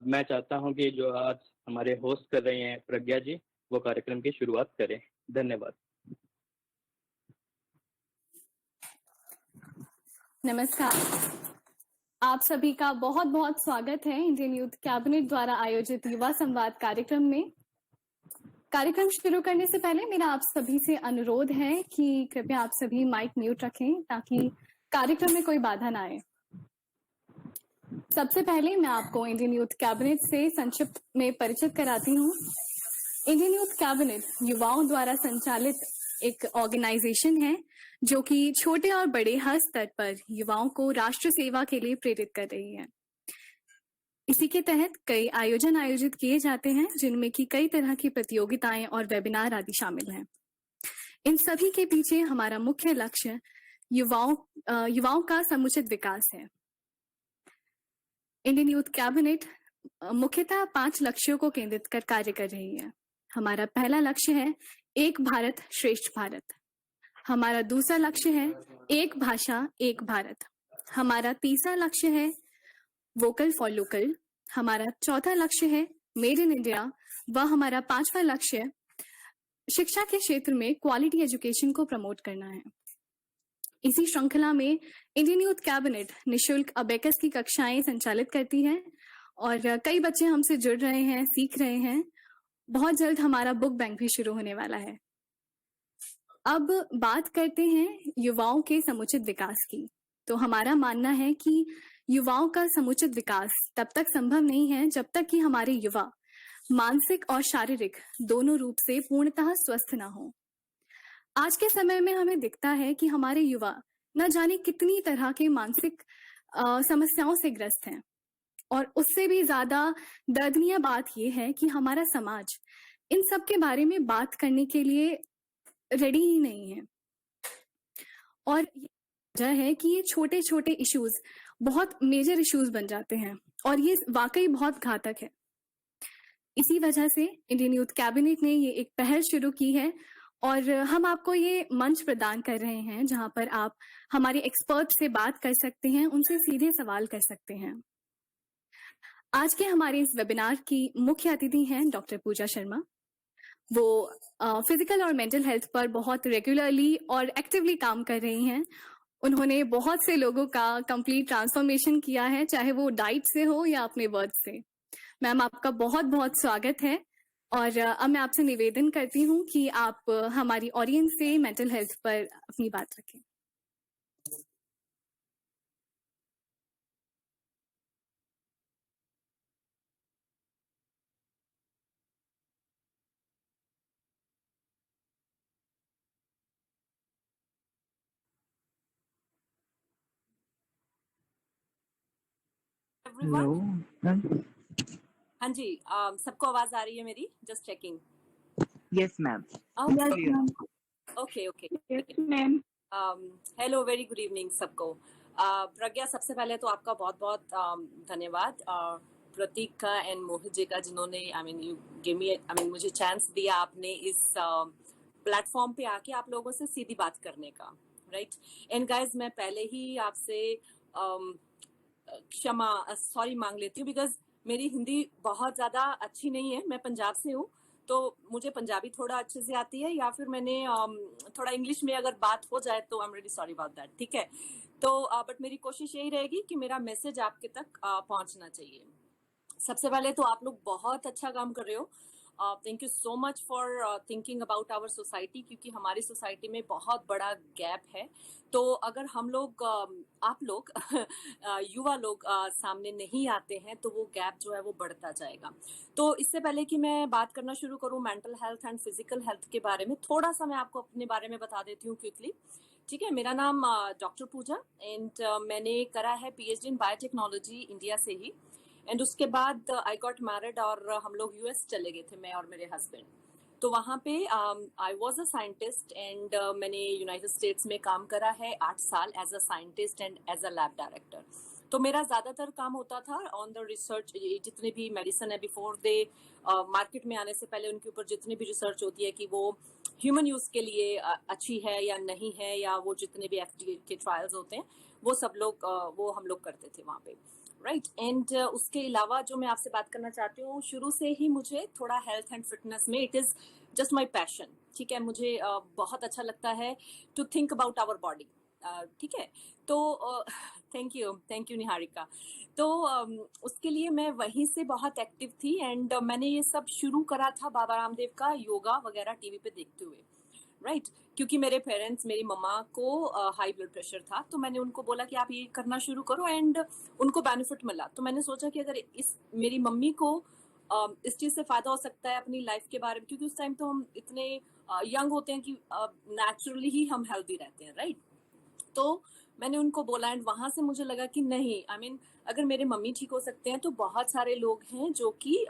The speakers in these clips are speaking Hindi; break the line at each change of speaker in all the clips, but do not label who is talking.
मैं चाहता हूं कि जो आज हमारे होस्ट कर रहे हैं प्रज्ञा जी, वो कार्यक्रम की शुरुआत करें। धन्यवाद।
नमस्कार, आप सभी का बहुत बहुत स्वागत है इंडियन यूथ कैबिनेट द्वारा आयोजित युवा संवाद कार्यक्रम में। कार्यक्रम शुरू करने से पहले मेरा आप सभी से अनुरोध है कि कृपया आप सभी माइक म्यूट रखें ताकि कार्यक्रम में कोई बाधा ना आए। सबसे पहले मैं आपको इंडियन यूथ कैबिनेट से संक्षिप्त में परिचित कराती हूँ। इंडियन यूथ कैबिनेट युवाओं द्वारा संचालित एक ऑर्गेनाइजेशन है जो कि छोटे और बड़े हर स्तर पर युवाओं को राष्ट्र सेवा के लिए प्रेरित कर रही है। इसी के तहत कई आयोजन आयोजित किए जाते हैं जिनमें कि कई तरह की प्रतियोगिताएं और वेबिनार आदि शामिल हैं। इन सभी के पीछे हमारा मुख्य लक्ष्य युवाओं का समुचित विकास है। इंडियन यूथ कैबिनेट मुख्यतः 5 लक्ष्यों को केंद्रित कर कार्य कर रही है। हमारा पहला लक्ष्य है एक भारत श्रेष्ठ भारत। हमारा दूसरा लक्ष्य है एक भाषा एक भारत। हमारा तीसरा लक्ष्य है वोकल फॉर लोकल। हमारा चौथा लक्ष्य है मेड इन इंडिया व हमारा 5वां लक्ष्य शिक्षा के क्षेत्र में क्वालिटी एजुकेशन को प्रमोट करना है। इसी श्रृंखला में इंडियन यूथ कैबिनेट निशुल्क अबेकस की कक्षाएं संचालित करती है और कई बच्चे हमसे जुड़ रहे हैं, सीख रहे हैं। बहुत जल्द हमारा बुक बैंक भी शुरू होने वाला है। अब बात करते हैं युवाओं के समुचित विकास की। तो हमारा मानना है कि युवाओं का समुचित विकास तब तक संभव नहीं है जब तक कि हमारे युवा मानसिक और शारीरिक दोनों रूप से पूर्णतः स्वस्थ ना हो। आज के समय में हमें दिखता है कि हमारे युवा न जाने कितनी तरह के मानसिक समस्याओं से ग्रस्त हैं और उससे भी ज्यादा दर्दनीय बात यह है कि हमारा समाज इन सब के बारे में बात करने के लिए रेडी ही नहीं है। और वजह है कि ये छोटे छोटे इश्यूज बहुत मेजर इश्यूज बन जाते हैं और ये वाकई बहुत घातक है। इसी वजह से इंडियन यूथ कैबिनेट ने ये एक पहल शुरू की है और हम आपको ये मंच प्रदान कर रहे हैं जहां पर आप हमारे एक्सपर्ट से बात कर सकते हैं, उनसे सीधे सवाल कर सकते हैं। आज के हमारे इस वेबिनार की मुख्य अतिथि हैं डॉक्टर पूजा शर्मा। वो फिजिकल और मेंटल हेल्थ पर बहुत रेगुलरली और एक्टिवली काम कर रही हैं। उन्होंने बहुत से लोगों का कंप्लीट ट्रांसफॉर्मेशन किया है, चाहे वो डाइट से हो या अपने वर्ड से। मैम, आपका बहुत बहुत स्वागत है और अब मैं आपसे निवेदन करती हूँ कि आप हमारी ऑडियंस से मेंटल हेल्थ पर अपनी बात रखें।
Hello ma'am. हाँ जी, सबको आवाज आ रही है मेरी? Just checking. Yes ma'am. Okay okay ma'am. Hello, very good evening सबको। प्रज्ञा, सबसे पहले तो आपका बहुत बहुत धन्यवाद। प्रतीक का एंड मोहित जी का, जिन्होंने मुझे चांस दिया आपने इस प्लेटफॉर्म पे आके आप लोगों से सीधी बात करने का, राइट। एंड गाइज, मैं पहले ही आपसे सॉरी मांग लेती हूँ बिकॉज मेरी हिंदी बहुत ज्यादा अच्छी नहीं है। मैं पंजाब से हूँ तो मुझे पंजाबी थोड़ा अच्छे से आती है, या फिर मैंने थोड़ा इंग्लिश में अगर बात हो जाए तो I am really sorry about that, ठीक है। तो बट मेरी कोशिश यही रहेगी कि मेरा मैसेज आपके तक पहुंचना चाहिए। सबसे पहले तो आप लोग बहुत अच्छा काम कर रहे हो। Thank you so much for thinking about our society, क्योंकि हमारी सोसाइटी में बहुत बड़ा गैप है। तो अगर हम लोग आप लोग युवा लोग सामने नहीं आते हैं तो वो गैप जो है वो बढ़ता जाएगा। तो इससे पहले कि मैं बात करना शुरू करूं mental health and physical health के बारे में, थोड़ा सा मैं आपको अपने बारे में बता देती हूँ क्विकली, ठीक है। मेरा नाम डॉक्टर पूजा एंड मैंने करा है पीएचडी इन बायोटेक्नोलॉजी इंडिया से ही। एंड उसके बाद आई गॉट मैरिड और हम लोग यूएस चले गए थे, मैं और मेरे हस्बैंड। तो वहाँ पे I was a scientist and मैंने यूनाइटेड स्टेट्स में काम करा है 8 साल as a scientist and as a lab director. तो मेरा ज्यादातर काम होता था ऑन द रिसर्च। जितने भी मेडिसिन है बिफोर दे मार्केट में आने से पहले उनके ऊपर जितनी भी रिसर्च होती है कि वो ह्यूमन यूज के लिए अच्छी है या नहीं है, या वो जितने भी एफडीए के ट्रायल्स होते हैं वो सब लोग वो हम लोग करते थे वहाँ पे, राइट एंड उसके अलावा जो मैं आपसे बात करना चाहती हूँ, शुरू से ही मुझे थोड़ा हेल्थ एंड फिटनेस में it is just my passion, ठीक है। मुझे बहुत अच्छा लगता है to think about our body, ठीक है। तो थैंक यू निहारिका। तो उसके लिए मैं वहीं से बहुत एक्टिव थी एंड मैंने ये सब शुरू करा था बाबा रामदेव का योगा वगैरह टीवी पे देखते हुए, राइट क्योंकि मेरे पेरेंट्स, मेरी मम्मा को हाई ब्लड प्रेशर था, तो मैंने उनको बोला कि आप ये करना शुरू करो एंड उनको बेनिफिट मिला। तो मैंने सोचा कि अगर मेरी मम्मी को इस चीज़ से फायदा हो सकता है अपनी लाइफ के बारे में, क्योंकि उस टाइम तो हम इतने यंग होते हैं कि नेचुरली ही हम हेल्दी रहते हैं, राइट। तो मैंने उनको बोला एंड वहां से मुझे लगा कि नहीं, आई मीन अगर मेरे मम्मी ठीक हो सकते हैं तो बहुत सारे लोग हैं जो कि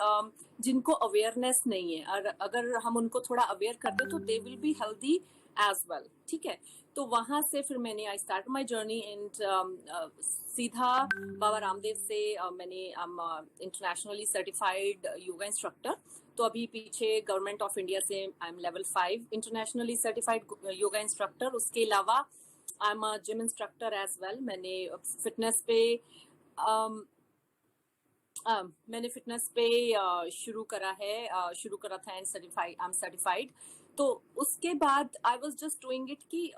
जिनको अवेयरनेस नहीं है, और अगर हम उनको थोड़ा अवेयर कर दे तो they will be healthy as well, ठीक है। तो वहां से फिर मैंने I start my journey and सीधा बाबा रामदेव से मैंने इंटरनेशनली सर्टिफाइड योगा इंस्ट्रक्टर। तो अभी पीछे गवर्नमेंट ऑफ इंडिया से I am level 5 internationally certified yoga instructor. उसके अलावा I am a gym instructor as well. मैंने फिटनेस पे शुरू करा था एंड आई एम सर्टिफाइड। तो उसके बाद I was just doing it कि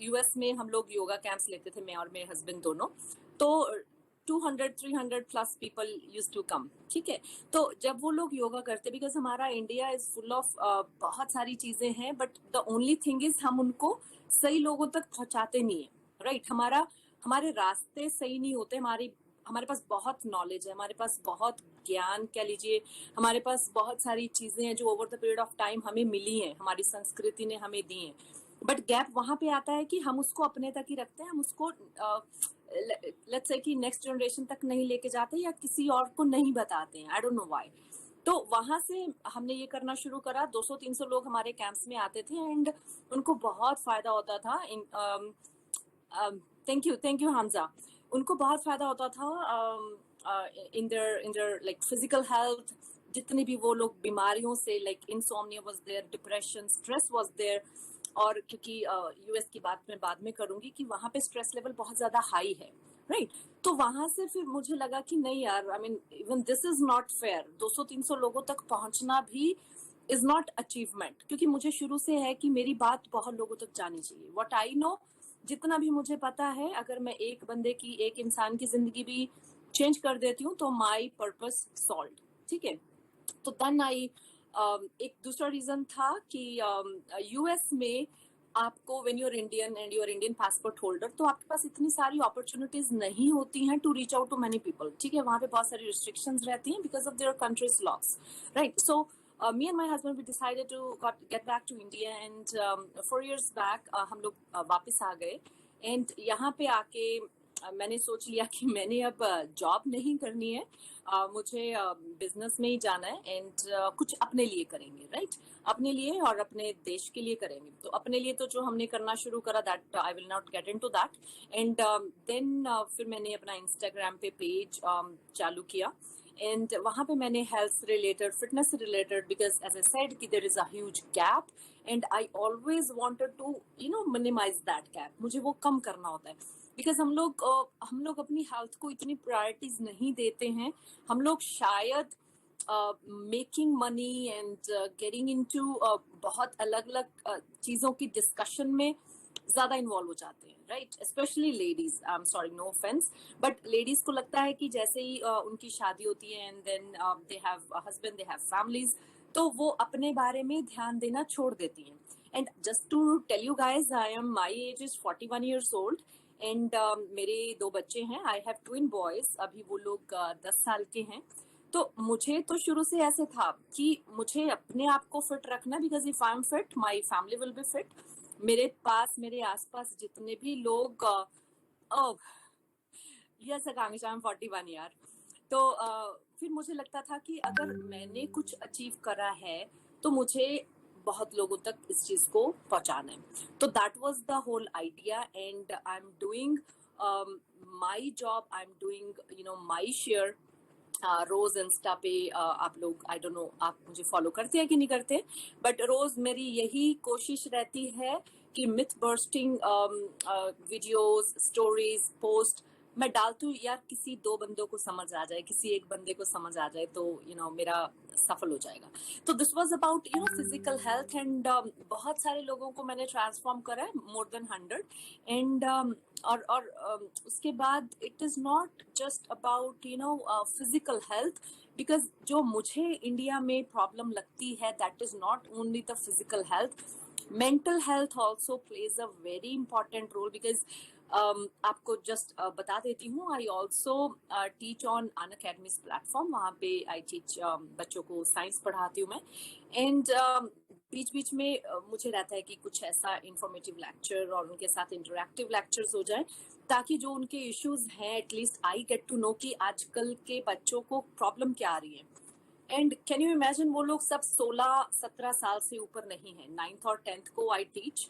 यूएस में हम लोग योगा कैंप्स लेते थे, मैं और मेरे हस्बैंड दोनों। तो 200-300 plus people used to come, ठीक है। तो जब वो लोग योगा करते, बिकॉज हमारा इंडिया इज फुल ऑफ बहुत सारी चीजें हैं, but the only thing is हम उनको सही लोगों तक पहुंचाते नहीं है, राइट। हमारे रास्ते सही नहीं होते। हमारे पास बहुत नॉलेज है, हमारे पास बहुत ज्ञान कह लीजिए, हमारे पास बहुत सारी चीजें हैं जो over the period of time हमें मिली हैं, हमारी संस्कृति ने हमें दी हैं। बट गैप वहां पे आता है कि हम उसको अपने तक ही रखते हैं, हम उसको लेट्स से कि नेक्स्ट जनरेशन तक नहीं लेके जाते या किसी और को नहीं बताते हैं। आई डोंट नो व्हाई। तो वहां से हमने ये करना शुरू करा। 200-300 लोग हमारे कैंप्स में आते थे एंड उनको बहुत फायदा होता था। Thank you Hamza. उनको बहुत फायदा होता था in there like physical health. जितनी भी वो लोग बीमारियों से, like insomnia was there, depression, stress was there. और क्योंकि यूएस की बात मैं बाद में करूंगी कि वहां पे स्ट्रेस लेवल बहुत ज्यादा हाई है, राइट। तो वहां से फिर मुझे लगा कि नहीं यार, I mean even this is not fair. 200-300 लोगों तक पहुंचना भी इज नॉट अचीवमेंट, क्योंकि मुझे शुरू से है कि मेरी बात बहुत लोगों तक जानी चाहिए। व्हाट आई नो, जितना भी मुझे पता है, अगर मैं एक बंदे की, एक इंसान की जिंदगी भी चेंज कर देती हूँ तो माई पर्पस सॉल्व, ठीक है। तो देन आई एक दूसरा रीजन था कि यूएस में आपको when you are Indian and you are Indian passport holder, तो आपके पास इतनी सारी अपॉर्चुनिटीज नहीं होती हैं to reach out to many people, ठीक है। वहां पे बहुत सारी रिस्ट्रिक्शंस रहती हैं because of their countries laws, right. So me and my husband, we decided to get back to India and 4 years back हम लोग वापस आ गए and यहाँ पे आके मैंने सोच लिया कि मैंने अब जॉब नहीं करनी है, मुझे बिजनेस में ही जाना है एंड कुछ अपने लिए करेंगे, राइट। अपने लिए और अपने देश के लिए करेंगे। तो अपने लिए तो जो हमने करना शुरू करा, that I will not get into that. And then फिर मैंने अपना इंस्टाग्राम पे पेज चालू किया एंड वहाँ पे मैंने health related, fitness related, because as I said कि there is a huge gap and I always wanted to minimize that gap. मुझे वो कम करना होता है बिकॉज हम लोग अपनी हेल्थ को इतनी प्रायोरिटीज नहीं देते हैं। हम लोग शायद making money and getting into बहुत अलग अलग चीजों की डिस्कशन में ज्यादा इन्वॉल्व हो जाते हैं, right. Especially ladies, I am sorry, no offense, but ladies को लगता है कि जैसे ही उनकी शादी होती है and then they have husband, they have families, तो वो अपने बारे में ध्यान देना छोड़ देती हैं। And just to tell you guys, my age is 41 years old and मेरे 2 बच्चे हैं। आई हैव ट्विन बॉयज, अभी वो लोग 10 साल के हैं। तो मुझे तो शुरू से ऐसे था कि मुझे अपने आप को फिट रखना, because if I am fit my family will be fit. मेरे आसपास जितने भी लोग यस आकांक्षा, आई एम 41 यार। तो फिर मुझे लगता था कि अगर मैंने कुछ अचीव करा है तो मुझे बहुत लोगों तक इस चीज को पहुंचाना है। तो that was the whole idea and I am doing my job, I am doing my share. रोज इंस्टा पे आप लोग, आई डोंट नो आप मुझे फॉलो करते हैं कि नहीं करते, बट रोज मेरी यही कोशिश रहती है कि myth bursting videos, stories, post मैं डालती हूँ यार किसी 2 बंदों को समझ आ जाए, किसी एक बंदे को समझ आ जाए तो मेरा सफल हो जाएगा। तो this was about physical health and बहुत सारे लोगों को मैंने ट्रांसफॉर्म करा है, मोर देन 100 एंड उसके बाद it is not just about physical health, because जो मुझे इंडिया में प्रॉब्लम लगती है that is not only the physical health, mental health also plays a very important role. Because आपको जस्ट बता देती हूँ, I also teach on Unacademy's platform, वहाँ पे आई टीच बच्चों को साइंस पढ़ाती हूँ मैं। एंड बीच बीच में मुझे रहता है कि कुछ ऐसा इंफॉर्मेटिव लेक्चर और उनके साथ इंटरैक्टिव लेक्चर्स हो जाए, ताकि जो उनके इश्यूज हैं at least I get to know कि आजकल के बच्चों को प्रॉब्लम क्या आ रही है। एंड कैन यू इमेजिन, वो लोग सब 16-17 साल से ऊपर नहीं है, 9th और 10th को I teach.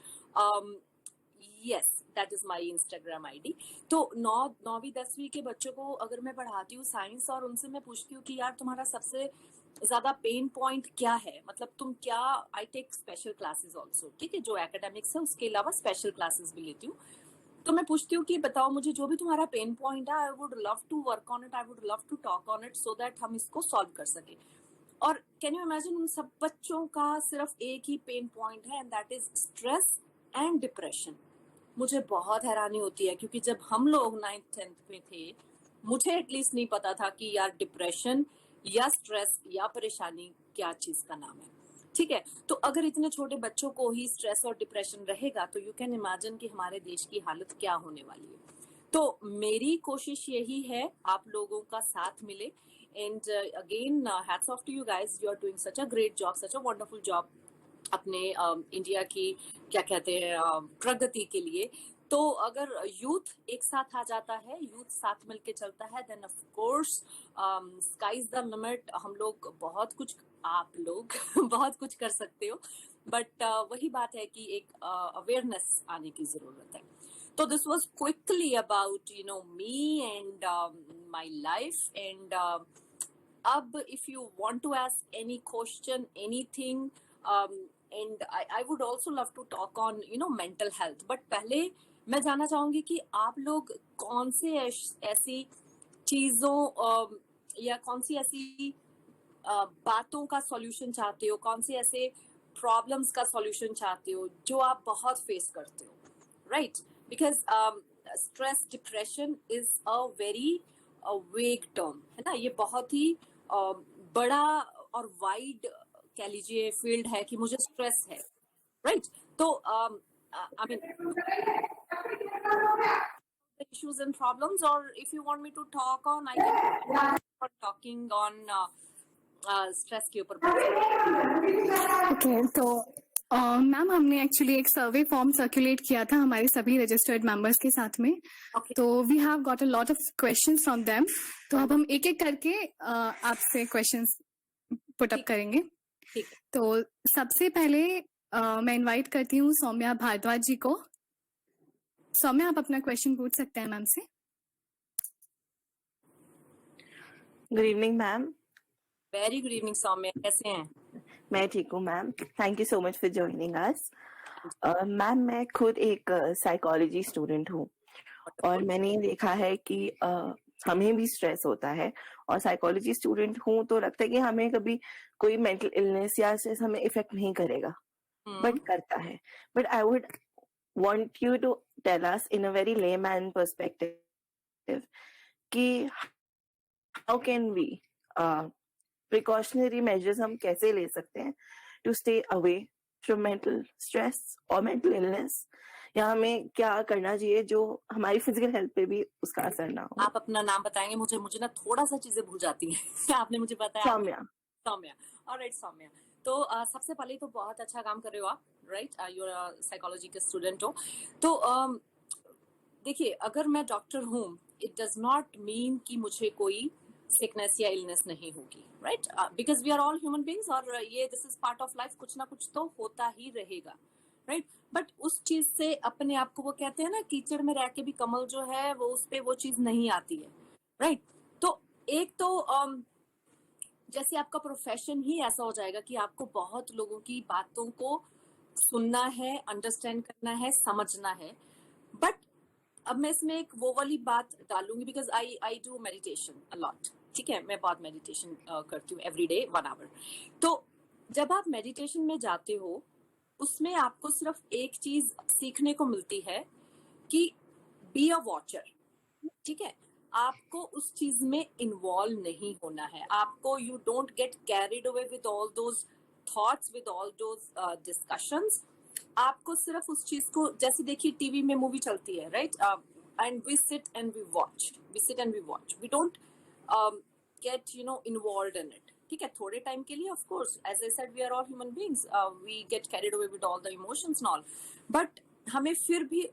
Yes, that is my Instagram ID. तो 9वीं 10वीं के बच्चों को अगर मैं पढ़ाती हूँ साइंस, और उनसे मैं पूछती हूँ कि यार तुम्हारा सबसे ज्यादा पेन पॉइंट क्या है, मतलब तुम क्या, I take special classes also, ठीक है, जो एकेडमिक्स है उसके अलावा स्पेशल क्लासेस भी लेती हूँ। तो मैं पूछती हूँ कि बताओ मुझे जो भी तुम्हारा पेन पॉइंट है, I would love to work on it, I would love to talk on it so that हम इसको सॉल्व कर सके। और कैन यू इमेजिन, उन सब बच्चों का सिर्फ एक ही पेन पॉइंट है and that is stress and depression. मुझे बहुत हैरानी होती है, क्योंकि जब हम लोग 9th 10th में थे, मुझे एटलीस्ट नहीं पता था कि यार डिप्रेशन या स्ट्रेस या परेशानी क्या चीज का नाम है, ठीक है। तो अगर इतने छोटे बच्चों को ही स्ट्रेस और डिप्रेशन रहेगा तो यू कैन इमेजिन कि हमारे देश की हालत क्या होने वाली है। तो मेरी कोशिश यही है आप लोगों का साथ मिले। And again hats off to you guys, you are doing such a great job, such a wonderful job अपने इंडिया की क्या कहते हैं प्रगति के लिए। तो अगर यूथ एक साथ आ जाता है, यूथ साथ मिलके चलता है, then of course sky is the limit. हम लोग बहुत कुछ, आप लोग बहुत कुछ कर सकते हो, बट वही बात है कि एक अवेयरनेस आने की जरूरत है। तो this was quickly about me and my life. And अब if you want to ask any question, anything, and I would also love to talk on mental health. But पहले मैं जानना चाहूंगी कि आप लोग कौन से ऐसी चीजों या कौन सी ऐसी बातों का सॉल्यूशन चाहते हो, कौन से ऐसे प्रॉब्लम्स का सॉल्यूशन चाहते हो जो आप बहुत फेस करते हो, right? Because stress depression is a very vague term, है ना, ये बहुत ही बड़ा और वाइड कह लीजिए फील्ड है कि मुझे स्ट्रेस है, राइट? तो I mean issues and problems, or if you want me to talk on, I can start talking on stress के ऊपर।
ओके, तो मैम हमने एक्चुअली एक सर्वे फॉर्म सर्कुलेट किया था हमारे सभी रजिस्टर्ड मेंबर्स के साथ में।
Okay.
तो we have got a lot of questions from them. तो अब हम एक एक करके आपसे क्वेश्चंस पुट अप करेंगे।
ठीक है।
तो सबसे पहले मैं इनवाइट करती हूँ सौम्या भारद्वाज जी को। सौम्या, आप अपना क्वेश्चन पूछ सकते हैं मैम से।
Good evening ma'am.
Very good evening Saumya, कैसे हैं?
मैं ठीक हूँ ma'am, thank you so much for joining us. Ma'am, मैं खुद एक साइकोलॉजी स्टूडेंट हूँ और मैंने देखा है कि हमें भी स्ट्रेस होता है, और साइकोलॉजी स्टूडेंट हूँ तो लगता है कि हमें कभी कोई मेंटल इलनेस या स्ट्रेस हमें इफेक्ट नहीं करेगा, बट करता है। But I would want you to tell us in a very layman perspective कि how can we precautionary measures हम कैसे ले सकते हैं to stay away from mental stress or mental illness, या हमें क्या करना चाहिए जो हमारी फिजिकल हेल्थ पे भी उसका असर ना हो।
आप अपना नाम बताएंगे? मुझे ना थोड़ा सा चीजें भूल जाती हैं। आपने मुझे बताया
सौम्या।
सौम्या, ऑलराइट सौम्या। तो सबसे पहले तो बहुत अच्छा काम कर रहे हो आप, राइट? यू आर साइकोलॉजी के स्टूडेंट हो। तो देखिए, अगर मैं डॉक्टर हूँ, इट डज नॉट मीन कि मुझे कोई सिकनेस या इलनेस नहीं होगी, right? Because we are all human beings, और ये this is part of life, कुछ ना कुछ तो होता ही रहेगा, राइट? बट उस चीज से अपने आप को, वो कहते हैं ना, कीचड़ में रह के भी कमल जो है वो उस पे वो चीज नहीं आती है, राइट? तो एक तो जैसे आपका प्रोफेशन ही ऐसा हो जाएगा कि आपको बहुत लोगों की बातों को सुनना है, अंडरस्टैंड करना है, समझना है। बट अब मैं इसमें एक वो वाली बात डालूंगी because I do meditation a lot, ठीक है, मैं बहुत मेडिटेशन करती हूँ एवरी डे 1 आवर। तो जब आप मेडिटेशन में जाते हो उसमें आपको सिर्फ एक चीज सीखने को मिलती है कि बी अ वॉचर, ठीक है, आपको उस चीज में इन्वॉल्व नहीं होना है, आपको you don't get carried away with all those thoughts, with all those discussions. आपको सिर्फ उस चीज को, जैसे देखिए टीवी में मूवी चलती है, right, and we sit and we watch, we don't get involve in it, ठीक है, थोड़े टाइम के लिए of course, as I said we are all human beings, we get carried away with all the emotions and all, but हमें फिर भी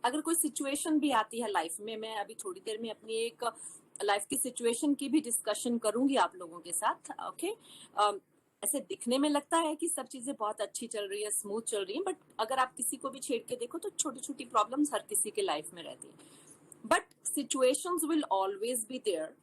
अगर कोई सिचुएशन भी आती है लाइफ में, मैं अभी थोड़ी देर में अपनी एक लाइफ की सिचुएशन की भी डिस्कशन करूंगी आप लोगों के साथ, ओके। ऐसे दिखने में लगता है कि सब चीजें बहुत अच्छी चल रही है, स्मूथ चल रही है, बट अगर आप किसी को भी छेड़ के देखो तो छोटी छोटी प्रॉब्लम्स हर किसी के लाइफ में रहती है, but situations will always be there,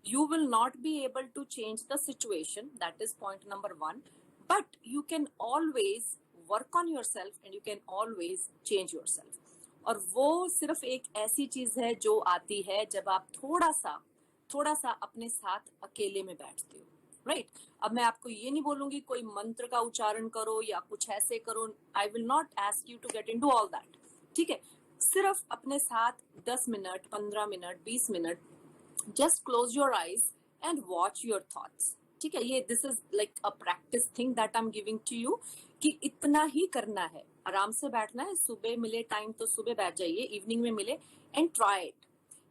you will not be able to change the situation, that is point number 1, but you can always work on yourself and you can always change yourself। और वो सिर्फ एक ऐसी चीज है जो आती है जब आप थोड़ा सा अपने साथ अकेले में बैठते हो, राइट। अब मैं आपको ये नहीं बोलूंगी कोई मंत्र का उच्चारण करो या कुछ ऐसे करो, I will not ask you to get into all that, ठीक है, सिर्फ अपने साथ 10 minute 15 minute 20 minute just close your eyes and watch your thoughts, ठीक है, ये this is like a practice thing that I'm giving to you कि इतना ही करना है, आराम से बैठना है, सुबह मिले टाइम तो सुबह बैठ जाइए, इवनिंग में मिले, एंड ट्राई इट।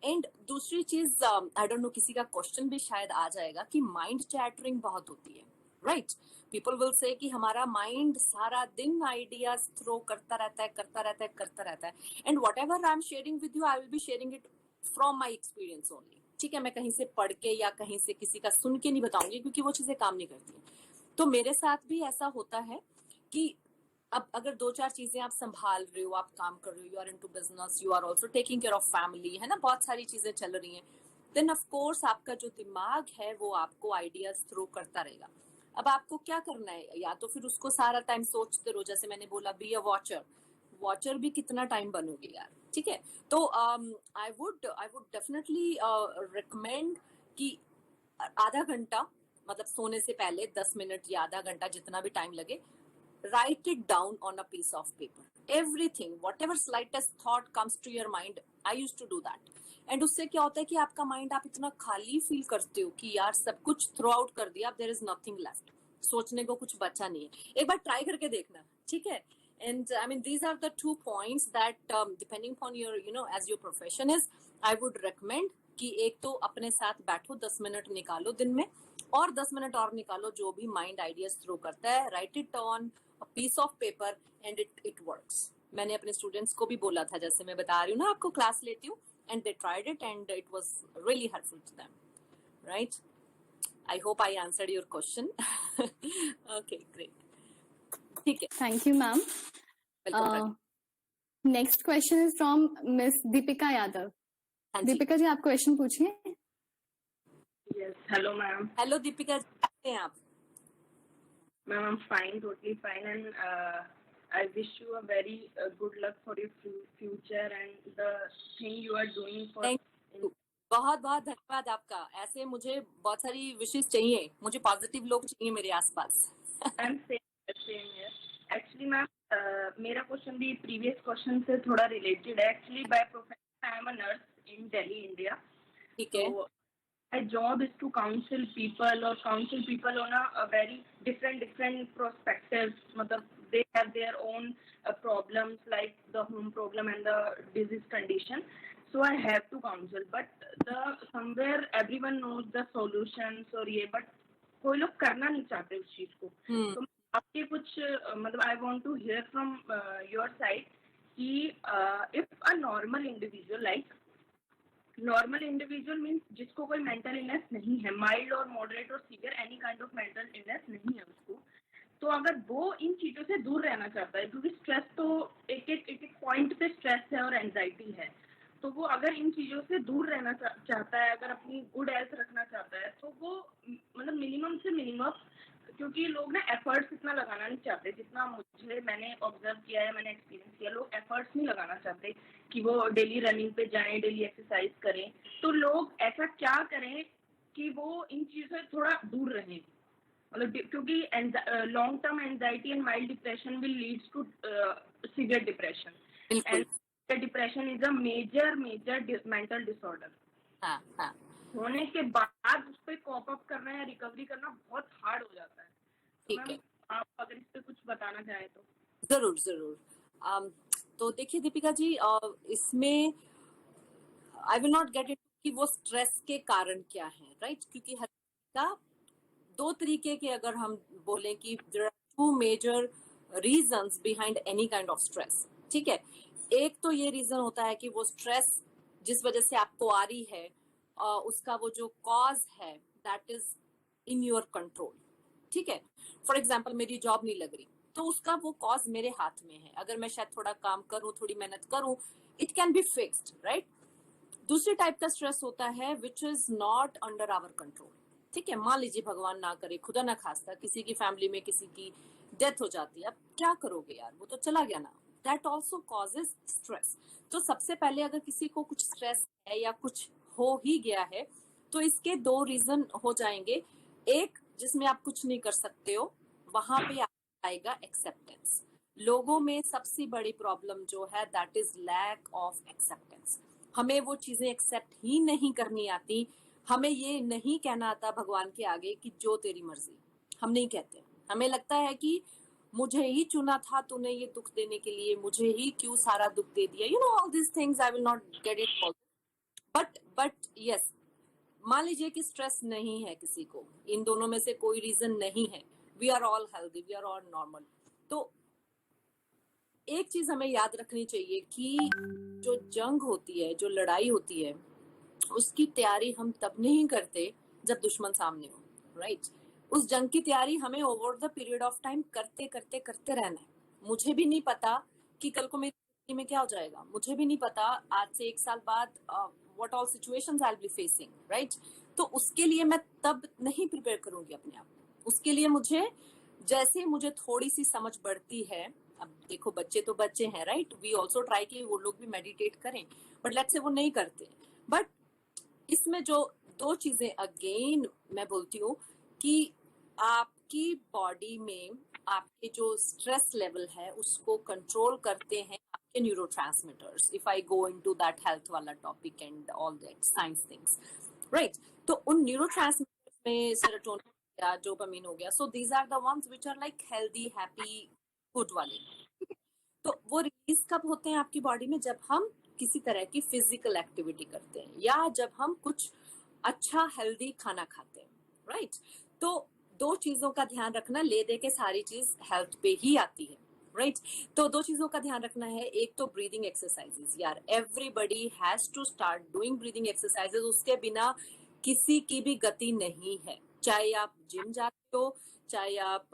एंड दूसरी चीज, आई डोंट नो, किसी का क्वेश्चन भी शायद आ जाएगा कि माइंड चैटरिंग बहुत होती है, राइट, पीपल विल से कि हमारा माइंड सारा दिन आइडियाज थ्रो करता रहता है, and what ever I am sharing with you I will be sharing it from my experience only, ठीक है, मैं कहीं से पढ़ के या कहीं से किसी का सुन के नहीं बताऊंगी क्योंकि वो चीजें काम नहीं करती हैं। तो मेरे साथ भी ऐसा होता है कि अब अगर 2-4 चीजें आप संभाल रहे हो, आप काम कर रहे हो, you are into business, you are also taking care of family, है ना, बहुत सारी चीजें चल रही हैं, देन ऑफ कोर्स आपका जो दिमाग है वो आपको आइडियाज थ्रो करता रहेगा। अब आपको क्या करना है, या तो फिर उसको सारा टाइम सोचते रहो, जैसे मैंने बोला बी अ वॉचर भी कितना टाइम बनोगे यार, ठीक है। तो आई वुड डेफिनेटली रिकमेंड कि आधा घंटा, मतलब सोने से पहले 10 मिनट या आधा घंटा जितना भी टाइम लगे, write it down on a piece of paper, everything, whatever slightest thought comes to your mind, I used to do that. And उससे क्या होता है कि आपका माइंड, आप इतना खाली फील करते हो कि यार सब कुछ थ्रो आउट कर दिया, देयर इज नथिंग लेफ्ट, सोचने को कुछ बचा नहीं है। एक बार ट्राई करके देखना, ठीक है। And I mean, these are the 2 points that depending upon your, as your profession is, I would recommend कि एक तो अपने साथ बैठो, 10 मिनट निकालो दिन में, और 10 मिनट और निकालो जो भी माइंड आइडियाज थ्रो करता है, write it on a piece of paper and it works. मैंने अपने स्टूडेंट्स को भी बोला था, जैसे मैं बता रही हूँ ना आपको, क्लास लेती हूँ, and they tried it and it was really helpful to them, right. I hope I answered your question. Okay, great, ठीक है,
thank you ma'am. Next question is from miss Deepika Yadav. Deepika ji, आप क्वेश्चन पूछिए।
Yes, hello ma'am.
Hello Deepika ji, कैसे हैं आप?
Ma'am, I am fine, totally fine, and I wish you a very good luck for your future and the thing you are doing for.
बहुत बहुत धन्यवाद आपका, ऐसे मुझे बहुत सारी विशेष चाहिए, मुझे पॉजिटिव लोग चाहिए मेरे आसपास।
Same here. एक्चुअली मैम, मेरा क्वेश्चन भी प्रीवियस क्वेश्चन से थोड़ा रिलेटेड है। Actually by profession I am a nurse in Delhi, India.
ठीक है।
My job is to counsel people on a very different perspectives. मतलब they have their own problems like the home problem and the disease condition. So I have to counsel, but somewhere everyone knows the solutions और ये, but कोई लोग करना नहीं चाहते उस चीज को। तो आपके कुछ मतलब I want to hear from your side कि if a normal individual means जिसको कोई मेंटल इलनेस नहीं है, माइल्ड और मॉडरेट और severe any kind of mental illness नहीं है उसको, तो अगर वो इन चीजों से दूर रहना चाहता है, क्योंकि स्ट्रेस तो एक पॉइंट पे स्ट्रेस है और एंजाइटी है, तो वो अगर इन चीजों से दूर रहना चाहता है, अगर अपनी गुड हेल्थ रखना चाहता है, तो वो मतलब मिनिमम से मिनिमम क्योंकि लोग ना एफर्ट्स इतना लगाना नहीं चाहते जितना मैंने ऑब्जर्व किया है, मैंने एक्सपीरियंस किया, लोग एफर्ट्स नहीं लगाना चाहते कि वो डेली रनिंग पे जाएं, डेली एक्सरसाइज करें। तो लोग ऐसा क्या करें कि वो इन चीज़ों से थोड़ा दूर रहें, मतलब क्योंकि long term anxiety and mild depression will leads to severe depression, and depression is a major mental disorder.
हाँ हाँ
होने के बाद उस पर कॉप अप करना या रिकवरी करना बहुत हार्ड हो जाता है।
ठीक है,
आप अगर इस पे कुछ बताना चाहें तो।
जरूर जरूर। तो देखिए दीपिका जी, इसमें आई विल नॉट गेट इट कि वो स्ट्रेस के कारण क्या है, राइट? क्योंकि हर का दो तरीके के, अगर हम बोलें कि there are two major reasons behind any kind of stress, ठीक है? एक तो ये रीजन होता है कि वो स्ट्रेस जिस वजह से आपको आ रही है, उसका वो जो कॉज है that is in your control, ठीक है? फॉर एग्जाम्पल मेरी जॉब नहीं लग रही, तो उसका वो कॉज मेरे हाथ में है। अगर मैं शायद थोड़ा काम करूं, थोड़ी मेहनत करूं, it can be fixed, right? दूसरी टाइप का स्ट्रेस होता है which is not under our control, ठीक है? मान लीजिए भगवान ना करे, खुदा ना खास्ता, किसी की फैमिली में किसी की डेथ हो जाती है, अब क्या करोगे यार, वो तो चला गया ना। That also causes stress. तो सबसे पहले अगर किसी को कुछ स्ट्रेस है या कुछ हो ही गया है, तो इसके दो रीजन हो जाएंगे। एक, जिसमें आप कुछ नहीं कर सकते हो, वहां पे आएगा एक्सेप्टेंस। लोगों में सबसे बड़ी प्रॉब्लम जो है that is lack of acceptance. हमें वो चीजें एक्सेप्ट ही नहीं करनी आती। हमें ये नहीं कहना आता भगवान के आगे कि जो तेरी मर्जी, हम नहीं कहते। हमें लगता है कि मुझे ही चुना था तूने ये दुख देने के लिए, मुझे ही क्यों सारा दुख दे दिया, you know all this things. I will not get it, but yes, मान लीजिए कि स्ट्रेस नहीं है किसी को, इन दोनों में से कोई रीजन नहीं है, we are all healthy, we are all normal. तो एक चीज हमें याद रखनी चाहिए कि जो जंग होती है, जो लड़ाई होती है, उसकी तैयारी हम तब नहीं करते जब दुश्मन सामने हो, राइट? उस जंग की तैयारी हमें over the period of time करते करते करते रहना है। मुझे भी नहीं पता कि कल को मेरी जिंदगी में क्या हो जाएगा, मुझे भी नहीं पता आज से 1 साल बाद what all situations I will be facing, right? तो उसके लिए मैं तब नहीं प्रिपेयर करूंगी अपने आप को। उसके लिए मुझे, जैसे मुझे थोड़ी सी समझ बढ़ती है, अब देखो बच्चे तो बच्चे हैं, राइट? वी ऑल्सो ट्राई कि वो लोग भी मेडिटेट करें, बट लेट्स से वो नहीं करते। बट इसमें जो दो चीजें अगेन मैं बोलती हूँ कि आपकी बॉडी में आपके जो स्ट्रेस लेवल है उसको कंट्रोल करते हैं आपके neurotransmitters. If I go into that health वाला topic and all that science things, right? तो उन न्यूरोट्रांसमीटर्स में सेरोटोनिन हो गया, डोपामिन हो गया, so these are the ones which are like healthy, happy, good वाले। तो वो रिलीज कब होते हैं आपकी बॉडी में? जब हम किसी तरह की फिजिकल एक्टिविटी करते हैं या जब हम कुछ अच्छा हेल्दी खाना खाते हैं, राइट? तो दो चीजों का ध्यान रखना, ले दे के सारी चीज हेल्थ पे ही आती है, राइट? तो दो चीजों का ध्यान रखना है। एक तो ब्रीदिंग एक्सरसाइजेस, यार everybody has to start doing breathing exercises. उसके बिना किसी की भी गति नहीं है। चाहे आप जिम जाते हो, चाहे आप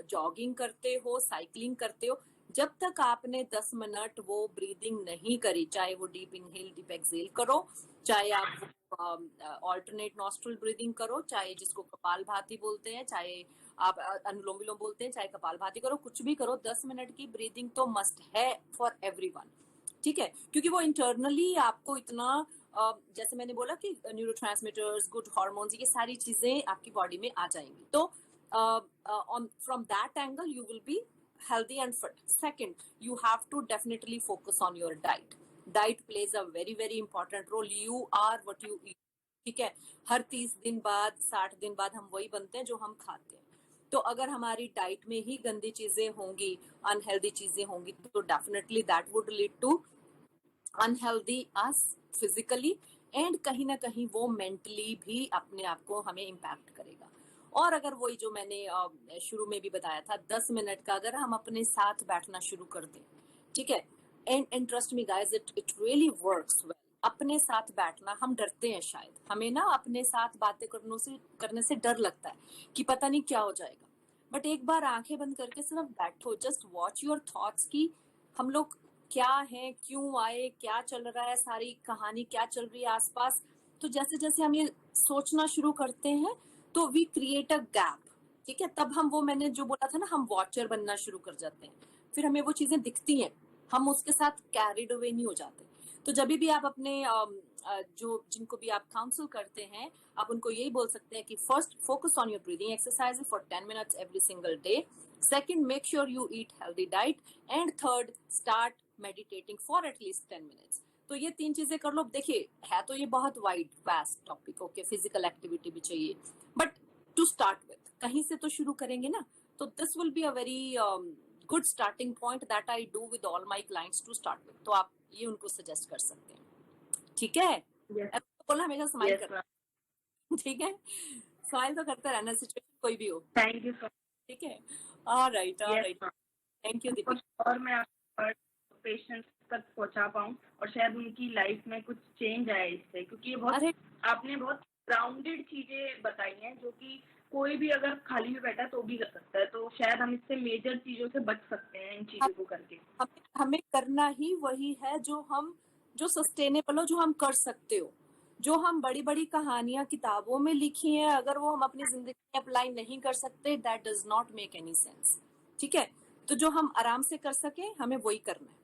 जॉगिंग करते हो, साइकिलिंग करते हो, जब तक आपने 10 मिनट वो ब्रीदिंग नहीं करी, चाहे वो डीप इनहेल डीप एक्सहेल करो, चाहे आप ऑल्टरनेट नॉस्ट्रल ब्रीदिंग करो, चाहे जिसको कपालभाति बोलते हैं, चाहे आप अनुलोम विलोम बोलते हैं, चाहे कपालभाति करो, कुछ भी करो, 10 मिनट की ब्रीदिंग तो मस्ट है फॉर एवरीवन, ठीक है? क्योंकि वो इंटरनली आपको इतना जैसे मैंने बोला कि न्यूरोट्रांसमीटर्स, गुड हार्मोन्स, ये सारी चीजें आपकी बॉडी में आ जाएंगी। तो from that angle you will be healthy and fit. Second, you have to definitely focus on your diet. Diet plays a very very important role. You are what you eat. ठीक है? हर 30 दिन बाद, 60 दिन बाद हम वही बनते हैं जो हम खाते हैं। तो अगर हमारी डाइट में ही गंदी चीजें होंगी, अनहेल्दी चीजें होंगी, तो definitely that would lead to unhealthy us physically, and कहीं ना कहीं वो मेंटली भी अपने आप को हमें इम्पैक्ट करेगा। और अगर वही जो मैंने शुरू में भी बताया था, 10 मिनट का अगर हम अपने साथ बैठना शुरू कर दें, ठीक है? And trust me guys, it really works well. अपने साथ बैठना, हम डरते हैं शायद, हमें ना अपने साथ बातें करने से डर लगता है कि पता नहीं क्या हो जाएगा। बट एक बार आंखें बंद करके सिर्फ बैठो, जस्ट वॉच योर थॉट्स की हम लोग क्या हैं, क्यों आए, क्या चल रहा है, सारी कहानी क्या चल रही है आसपास। तो जैसे जैसे हम ये सोचना शुरू करते हैं तो वी क्रिएट अ गैप, ठीक है, तब हम वो मैंने जो बोला था ना, हम वॉचर बनना शुरू कर जाते हैं, फिर हमें वो चीजें दिखती हैं, हम उसके साथ कैरिड अवे नहीं हो जाते। तो जब भी आप अपने जो जिनको भी आप काउंसल करते हैं, आप उनको यही बोल सकते हैं कि first focus on your breathing exercise for 10 minutes every single day, second make sure you eat healthy diet, and third start meditating for at least 10 minutes. तो ये 3 चीजें कर लो। देखिए, है तो ये बहुत wide vast topic, okay, physical activity भी चाहिए, बट टू स्टार्ट विथ कहीं से तो शुरू करेंगे ना। तो this will be a very good starting point that I do with all my clients to start with. तो आप ये उनको सजेस्ट कर सकते हैं, ठीक है।
Yes,
बोला हमेशा स्माइल
yes,
करना,
ma'am.
ठीक है, स्माइल तो करते रहना, सिचुएशन कोई भी हो,
Thank you so much.
ठीक है। Alright,
Yes,
alright,
ma'am.
Thank you Deepika.
और मैं पेशेंट्स तक पहुंचा पाऊँ और शायद उनकी लाइफ में कुछ चेंज आए इससे, क्योंकि ये बहुत
अरे
आपने बहुत ग्राउंडेड चीजें बताई हैं जो कि कोई भी अगर खाली में बैठा है तो भी कर सकता है। तो शायद हम इससे मेजर चीजों से बच सकते हैं इन चीजों को करके।
हमें करना ही वही है जो सस्टेनेबल हो, जो हम कर सकते हो। जो हम बड़ी बड़ी कहानियां किताबों में लिखी हैं, अगर वो हम अपनी जिंदगी में अप्लाई नहीं कर सकते, that does not make any sense, ठीक है। तो जो हम आराम से कर सके, हमें वही करना है,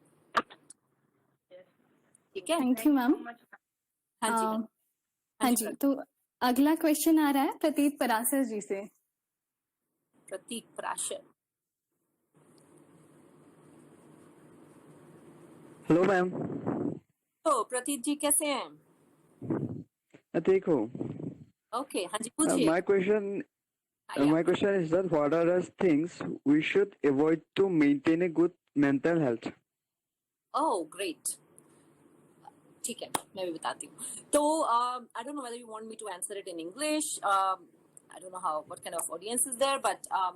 ठीक है।
Thank you ma'am.
हाँ जी,
हाँ जी, तो अगला क्वेश्चन आ रहा है प्रतीक परासर जी से।
प्रतीक पराशर।
Hello ma'am.
तो प्रतीक जी कैसे हैं?
मैं ठीक हूँ।
ओके, हाँ जी, पूछिए।
My question is that what are the things we should avoid to maintain a good mental health?
Oh great, ठीक है, मैं भी बताती हूँ। तो I don't know whether you want me to answer it in English, I don't know how what kind of audience is there, but I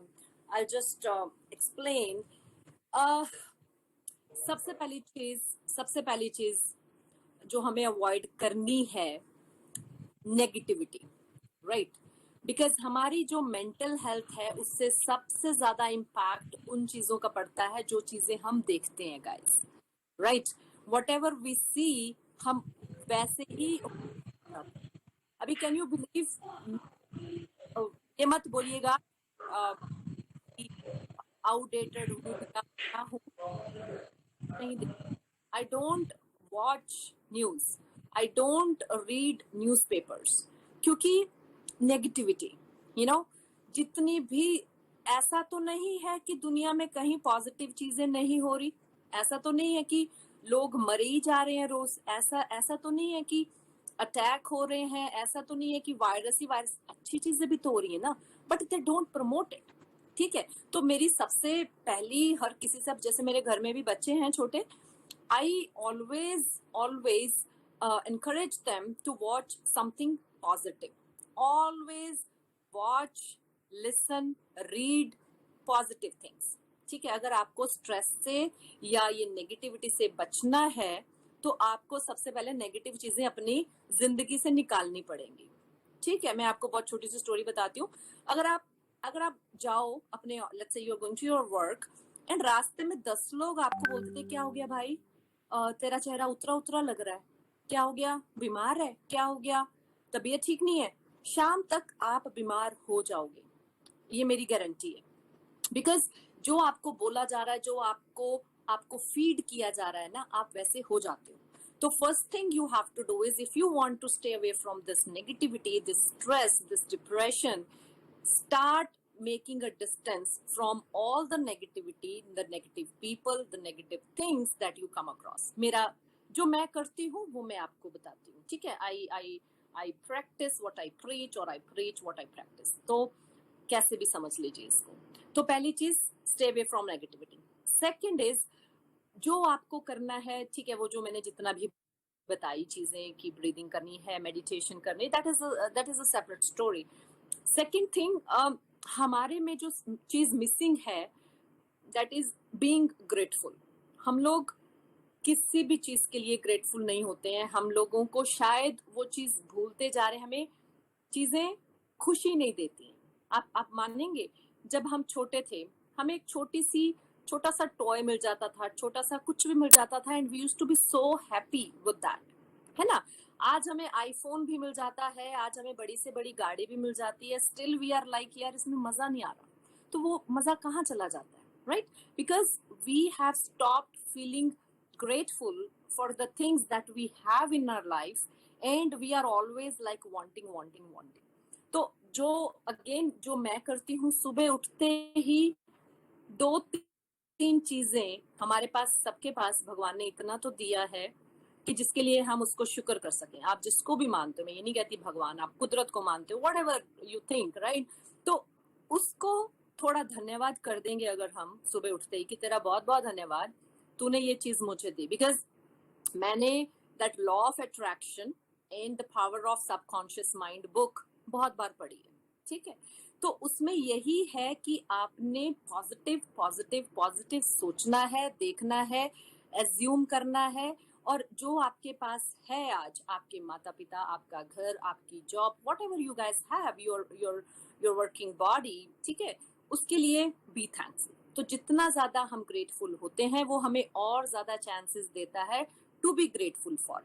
will just explain. सबसे पहली चीज जो हमें अवॉइड करनी है, नेगेटिविटी, राइट। बिकॉज हमारी जो मेंटल हेल्थ है उससे सबसे ज्यादा इम्पैक्ट उन चीजों का पड़ता है जो चीजें हम देखते हैं, guys, right. Whatever we see, हम वैसे ही। अभी कैन यू बिलीव, ये मत बोलिएगा आउटडेटेड हूँ, I don't watch news, I don't read newspapers, क्योंकि नेगेटिविटी, यू नो, जितनी भी, ऐसा तो नहीं है कि दुनिया में कहीं पॉजिटिव चीजें नहीं हो रही, ऐसा तो नहीं है कि लोग मर ही जा रहे हैं रोज, ऐसा तो नहीं है कि अटैक हो रहे हैं, ऐसा तो नहीं है कि वायरस ही वायरस, अच्छी चीजें भी तो हो रही है ना, but they don't promote it, ठीक है। तो मेरी सबसे पहली, हर किसी से, जैसे मेरे घर में भी बच्चे हैं छोटे, I always encourage them to watch something positive. Always watch, listen, read positive things. ठीक है, अगर आपको स्ट्रेस से या ये नेगेटिविटी से बचना है, तो आपको सबसे पहले नेगेटिव चीजें अपनी जिंदगी से निकालनी पड़ेंगी, ठीक है। मैं आपको बहुत छोटी सी स्टोरी बताती हूँ। अगर आप जाओ अपने, let's say you are going to your work, and रास्ते में 10 लोग आपको बोलते थे, क्या हो गया भाई, तेरा चेहरा उतरा लग रहा है, क्या हो गया, बीमार है, क्या हो गया, तबीयत ठीक नहीं है, शाम तक आप बीमार हो जाओगे, ये मेरी गारंटी है। बिकॉज जो आपको बोला जा रहा है, जो आपको फीड किया जा रहा है ना, आप वैसे हो जाते हो। तो first thing you have to do is, if you want to stay away from this negativity, this stress, this depression, start making a distance from all the negativity, the negative people, the negative things that you come across. मेरा जो मैं करती हूँ वो मैं आपको बताती हूँ, ठीक है। I practice what I preach, or I preach what I practice. तो कैसे भी समझ लीजिए इसको। तो पहली चीज, stay away from negativity. Second is, जो आपको करना है, ठीक है, वो जो मैंने जितना भी बताई चीजें, कि ब्रीदिंग करनी है, मेडिटेशन करनी, that is a separate story. Second thing, हमारे में जो चीज मिसिंग है, दैट इज बीइंग ग्रेटफुल। हम लोग किसी भी चीज के लिए ग्रेटफुल नहीं होते हैं। हम लोगों को शायद वो चीज भूलते जा रहे हैं, हमें चीजें खुशी नहीं देती हैं। आप मानेंगे, जब हम छोटे थे, हमें एक छोटा सा टॉय मिल जाता था, छोटा सा कुछ भी मिल जाता था, and we used to be so happy with that, है ना। आज हमें आईफोन भी मिल जाता है, आज हमें बड़ी से बड़ी गाड़ी भी मिल जाती है, स्टिल वी आर लाइक यार इसमें मजा नहीं आ रहा, तो वो मजा कहाँ चला जाता है, right? Because we have stopped feeling grateful for the things that we have in our life and we are always like wanting wanting wanting. तो जो अगेन जो मैं करती हूँ, सुबह उठते ही 2-3 चीजें हमारे पास, सबके पास भगवान ने इतना तो दिया है कि जिसके लिए हम उसको शुक्र कर सकें। आप जिसको भी मानते हो, मैं ये नहीं कहती भगवान, आप कुदरत को मानते हो, what ever you think, right? तो उसको थोड़ा धन्यवाद कर देंगे अगर हम सुबह उठते ही कि तेरा बहुत बहुत धन्यवाद, तूने ये चीज मुझे दी। बिकॉज मैंने that law of attraction and the power of subconscious mind book बहुत बार पढ़ी है, ठीक है? तो उसमें यही है कि आपने पॉजिटिव पॉजिटिव पॉजिटिव सोचना है, देखना है, एज्यूम करना है, और जो आपके पास है आज, आपके माता पिता, आपका घर, आपकी job, what ever you guys have, your working body, ठीक है, उसके लिए बी थैंक्फुल। तो जितना ज्यादा हम ग्रेटफुल होते हैं वो हमें और ज्यादा चांसेस देता है टू बी ग्रेटफुल फॉर,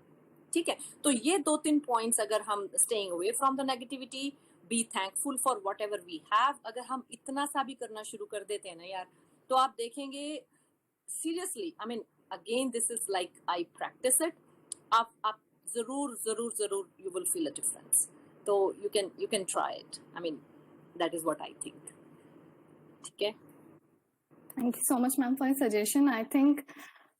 ठीक है? तो ये 2-3 पॉइंट्स, अगर हम staying away from the negativity, be thankful for whatever we have, अगर हम इतना सा भी करना शुरू कर देते हैं ना यार, तो आप देखेंगे seriously, I mean again this is like I practice it, आप जरूर जरूर जरूर you will feel a difference. तो you can try it, I mean that is what I think, ठीक है?
Thank you so much ma'am for suggestion. I think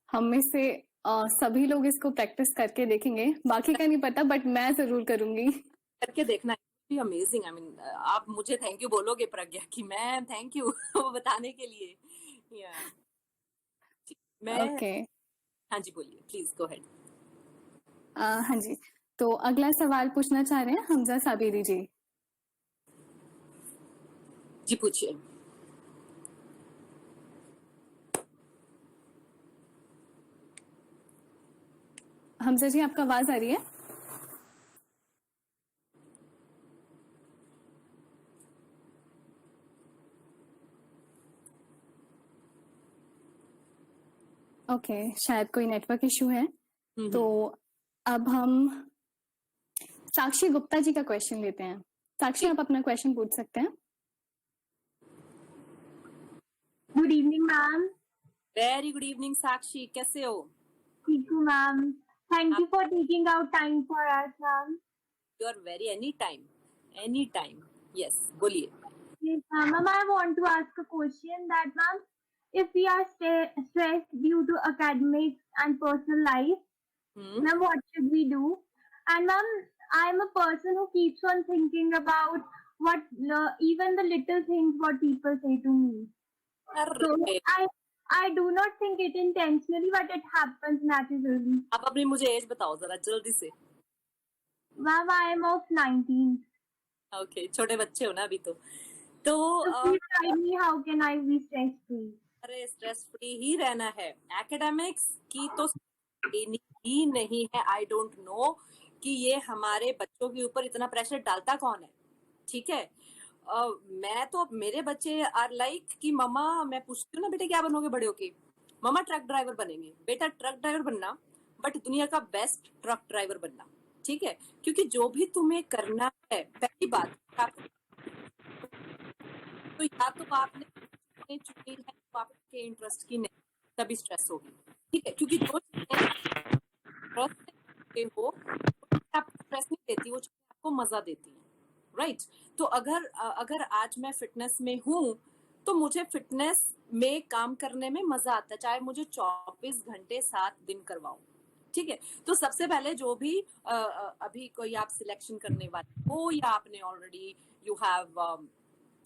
हम में से सभी लोग इसको प्रैक्टिस करके देखेंगे, बाकी का नहीं पता, बट मैं जरूर करूंगी।
करके देखना, अमेजिंग। आई मीन आप मुझे थैंक यू बोलोगे प्रज्ञा कि मैं थैंक यू वो बताने के लिए। मैं
ओके,
हाँ जी, बोलिए प्लीज, गो अहेड।
हाँ जी, तो अगला सवाल पूछना चाह रहे हैं हमजा साबिरी जी।
जी पूछिए।
हमजा जी, आपका आवाज आ रही है? ओके, शायद कोई नेटवर्क इशू है। तो अब हम साक्षी गुप्ता जी का क्वेश्चन लेते हैं। साक्षी, आप अपना क्वेश्चन पूछ सकते हैं।
Good evening ma'am.
Very good evening Sakshi, कैसे हो?
ठीक हूँ ma'am. Thank you for taking out time for us ma'am.
You are very any time. Yes, बोलिए।
Yes, ma'am. I want to ask a question that, ma'am, if we are stressed due to academics and personal life, ma'am, what should we do? And ma'am, I'm a person who keeps on thinking about what even the little things what people say to me. So I do not think it intentionally, but it happens naturally.
आप अपनी मुझे एज बताओ जरा जल्दी से।
Ma'am, I am of 19.
Okay, छोटे बच्चे हो ना अभी तो
please tell me how can I be stress free?
अरे स्ट्रेस फ्री ही रहना है। एकेडमिक्स की तो ही नहीं है। आई डोंट नो कि ये हमारे बच्चों के ऊपर इतना प्रेशर डालता कौन है, ठीक है? मैं तो, मेरे बच्चे आर लाइक कि मम्मा, मैं पूछती हूँ ना बेटे क्या बनोगे बड़े होके, मम्मा ट्रक ड्राइवर बनेंगे। बेटा ट्रक ड्राइवर बनना, बट दुनिया का बेस्ट ट्रक ड्राइवर बनना, ठीक है? क्योंकि जो भी तुम्हें करना है, पहली बात तो या तो आपने चुनी है तो आपके इंटरेस्ट की नहीं, तभी स्ट्रेस होगी, ठीक है? क्योंकि जो चीजें हो आपको स्ट्रेस नहीं देती, वो चीजें आपको मजा देती है, राइट? तो अगर आज मैं फिटनेस में हूँ तो मुझे फिटनेस में काम करने में मजा आता है, चाहे मुझे 24 घंटे 7 दिन करवाओ, ठीक है? तो सबसे पहले जो भी अभी कोई आप सिलेक्शन करने वाले हो या आपने already you have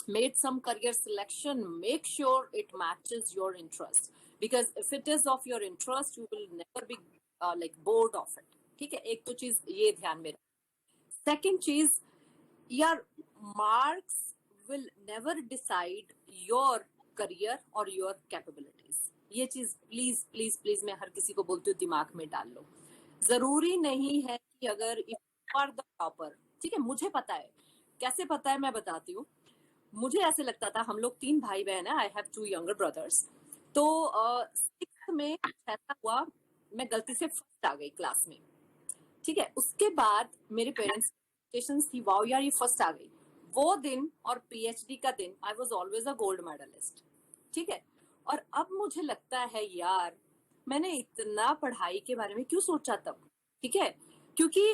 made some career selection, make sure it matches your interest, because if it is of your interest you will never be like bored of it, ठीक है? एक तो चीज ये ध्यान में रखो। सेकंड चीज, your marks will never decide your career or your capabilities. ये चीज प्लीज प्लीज प्लीज मैं हर किसी को बोलती हूँ, दिमाग में डाल लो। जरूरी नहीं है कि अगर if you are the topper, ठीक है? मुझे पता है, कैसे पता है मैं बताती हूँ। मुझे ऐसे लगता था, हम लोग 3 भाई बहन है, आई हैव 2 यंगर ब्रदर्स, तो 6th में ऐसा हुआ मैं गलती से फर्स्ट आ गई क्लास में, ठीक है। उसके बाद मेरे पेरेंट्स एक्सपेक्टेशंस थी, वाओ यार ये फर्स्ट आ गई। वो दिन और पीएचडी का दिन, I was always a gold medalist, ठीक है। और अब मुझे लगता है यार मैंने इतना पढ़ाई के बारे में क्यों सोचा तब, ठीक है, क्योंकि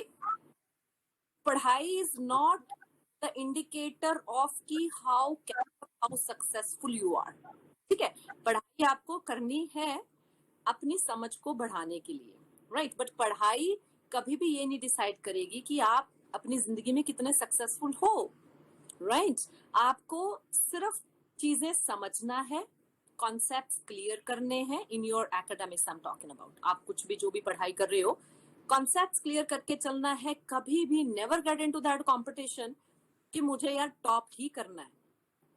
पढ़ाई is not the indicator of की हाउ सक्सेसफुल यू आर, ठीक है। पढ़ाई आपको करनी है अपनी समझ को बढ़ाने के लिए, राइट, बट पढ़ाई कभी भी ये नहीं डिसाइड करेगी कि आप अपनी जिंदगी में कितने सक्सेसफुल हो, राइट। आपको सिर्फ चीजें समझना है, कॉन्सेप्ट्स क्लियर करने हैं in your academics I am talking about. आप कुछ भी जो भी पढ़ाई कर रहे हो, कॉन्सेप्ट्स क्लियर करके चलना है। कभी भी never get into that competition कि मुझे यार टॉप ही करना है,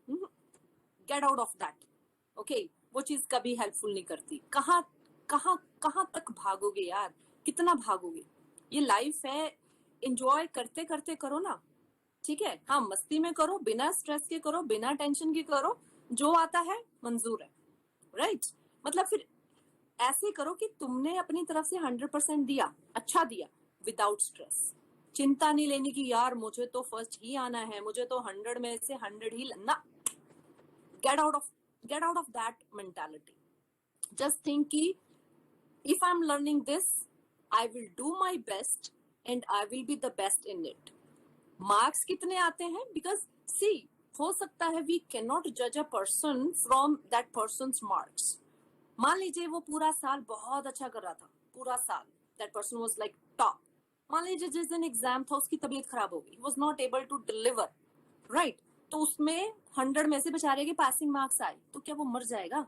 get out of that, okay. वो चीज कभी हेल्पफुल नहीं करती। कहाँ कहाँ कहाँ तक भागोगे यार, कितना भागोगे? ये लाइफ है, एंजॉय करते करते करो ना, ठीक है। हाँ, मस्ती में करो, बिना स्ट्रेस के करो, बिना टेंशन के करो, जो आता है मंजूर है, राइट। मतलब फिर ऐसे करो कि तुमने अपनी तरफ से 100% दिया, अच्छा दिया, विदाउट स्ट्रेस। चिंता नहीं लेनी कि यार मुझे तो फर्स्ट ही आना है, मुझे तो 100 में से 100 ही ना। Get out of that mentality. Just think कि if I'm learning this, I will do my best and I will be the best in it. Marks कितने आते हैं? Because see, हो सकता है we cannot judge a person from that person's marks. मान लीजिए वो पूरा साल बहुत अच्छा कर रहा था, पूरा साल that person was like top. मान लीजिए जिस दिन एग्जाम था उसकी तबीयत खराब हो गई, he was not able to deliver, right? तो उसमें 100 में से बेचारे के पासिंग मार्क्स आए, तो क्या वो मर जाएगा?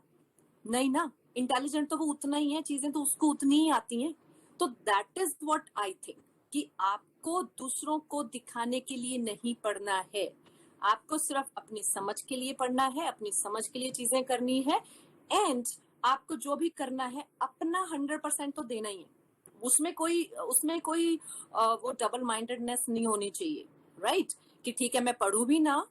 नहीं ना। इंटेलिजेंट तो वो उतना ही है, चीजें तो उसको उतनी ही आती हैं। तो that is what I think कि आपको दूसरों को दिखाने के लिए नहीं पढ़ना है, आपको सिर्फ अपनी समझ के लिए पढ़ना है, अपनी समझ के लिए चीजें करनी है। एंड आपको जो भी करना है अपना 100% तो देना ही है। उसमें कोई वो डबल माइंडेडनेस नहीं होनी चाहिए, राइट, कि ठीक है मैं पढ़ू भी ना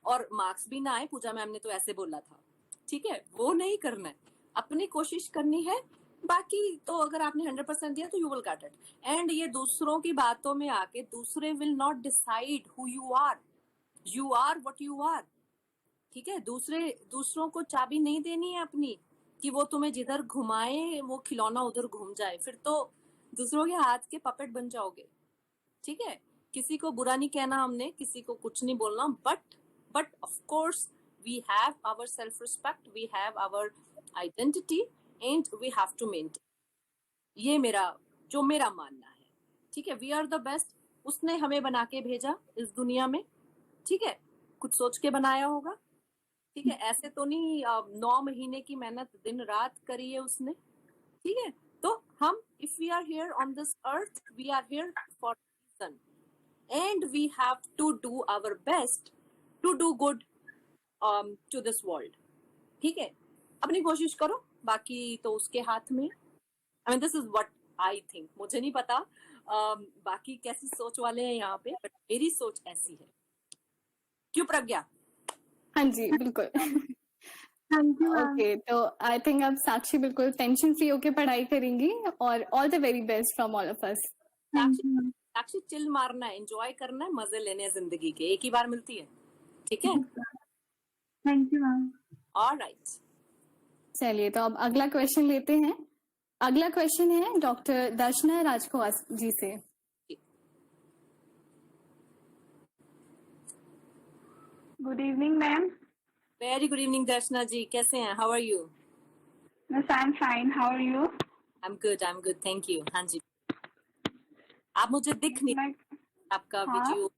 और मार्क्स भी ना आए, पूजा मैम ने तो ऐसे बोला था, ठीक है, वो नहीं करना है। अपनी कोशिश करनी है, बाकी तो अगर आपने 100% दिया तो you will get it. And ये दूसरों की बातों में आके दूसरे will not decide who you are what you are, ठीक है। दूसरों को चाबी नहीं देनी है अपनी कि वो तुम्हें जिधर घुमाए वो खिलौना उधर घूम जाए, फिर तो दूसरों के हाथ के पपेट बन जाओगे, ठीक है। किसी को बुरा नहीं कहना हमने, किसी को कुछ नहीं बोलना, but of course we have our self respect, we have our identity and we have to maintain. ये मेरा मानना है, ठीक है। we are the best, उसने हमें बना के भेजा इस दुनिया में, ठीक है, कुछ सोच के बनाया होगा, ठीक है। ऐसे तो नहीं 9 महीने की मेहनत दिन रात करी है उसने, ठीक है। तो हम if we are here on this earth, we are here for a reason and we have to do our best to do good to this world, ठीक है। अपनी कोशिश करो, बाकी तो उसके हाथ में। I mean, this is what I think. मुझे नहीं पता बाकी कैसी सोच वाले हैं यहाँ पे, बट मेरी सोच ऐसी है। क्यों प्रज्ञा?
हाँ जी, बिल्कुल।
Thank you ma'am.
ओके, तो आई थिंक अब साक्षी बिल्कुल टेंशन फ्री होके पढ़ाई करेंगी और all the very best from all of us.
Sakshi chill मारना है, एंजॉय करना है, मजे लेने हैं जिंदगी के, एक ही बार मिलती है, ठीक है।
Thank you ma'am.
ऑलराइट,
चलिए तो अब अगला क्वेश्चन लेते हैं। अगला क्वेश्चन है डॉक्टर दर्शना राजखवास जी से।
Good evening ma'am.
Very good evening Darshana ji, कैसे हैं? How are you?
Yes, I'm fine. How are you?
I am good, thank you. हाँ जी, आप मुझे दिख नहीं,
मैं
आपका
हाँ।
वीडियो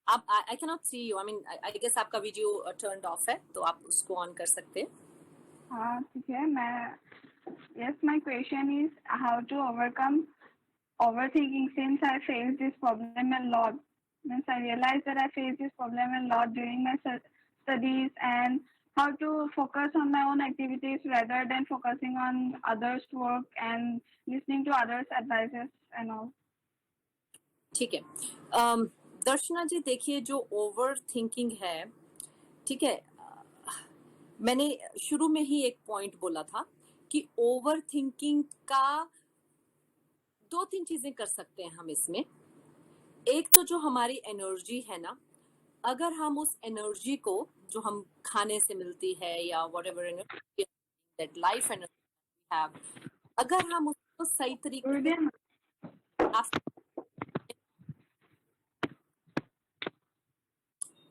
आप I can not see you, I mean I guess आपका वीडियो टर्न्ड ऑफ है, तो आप उसको ऑन कर सकते हैं।
हाँ ठीक है। Yes, my question is how to overcome overthinking since I face this problem a lot. Means I realize that I face this problem a lot during my studies, and how to focus on my own activities rather than focusing on others' work and listening to others' advices and all.
ठीक है, दर्शना जी देखिए, जो ओवर थिंकिंग है, ठीक है, मैंने शुरू में ही एक पॉइंट बोला था कि ओवर थिंकिंग का दो तीन चीजें कर सकते हैं हम इसमें। एक तो जो हमारी एनर्जी है ना, अगर हम उस एनर्जी को जो हम खाने से मिलती है या whatever energy that life energy have, अगर हम उसको सही तरीके से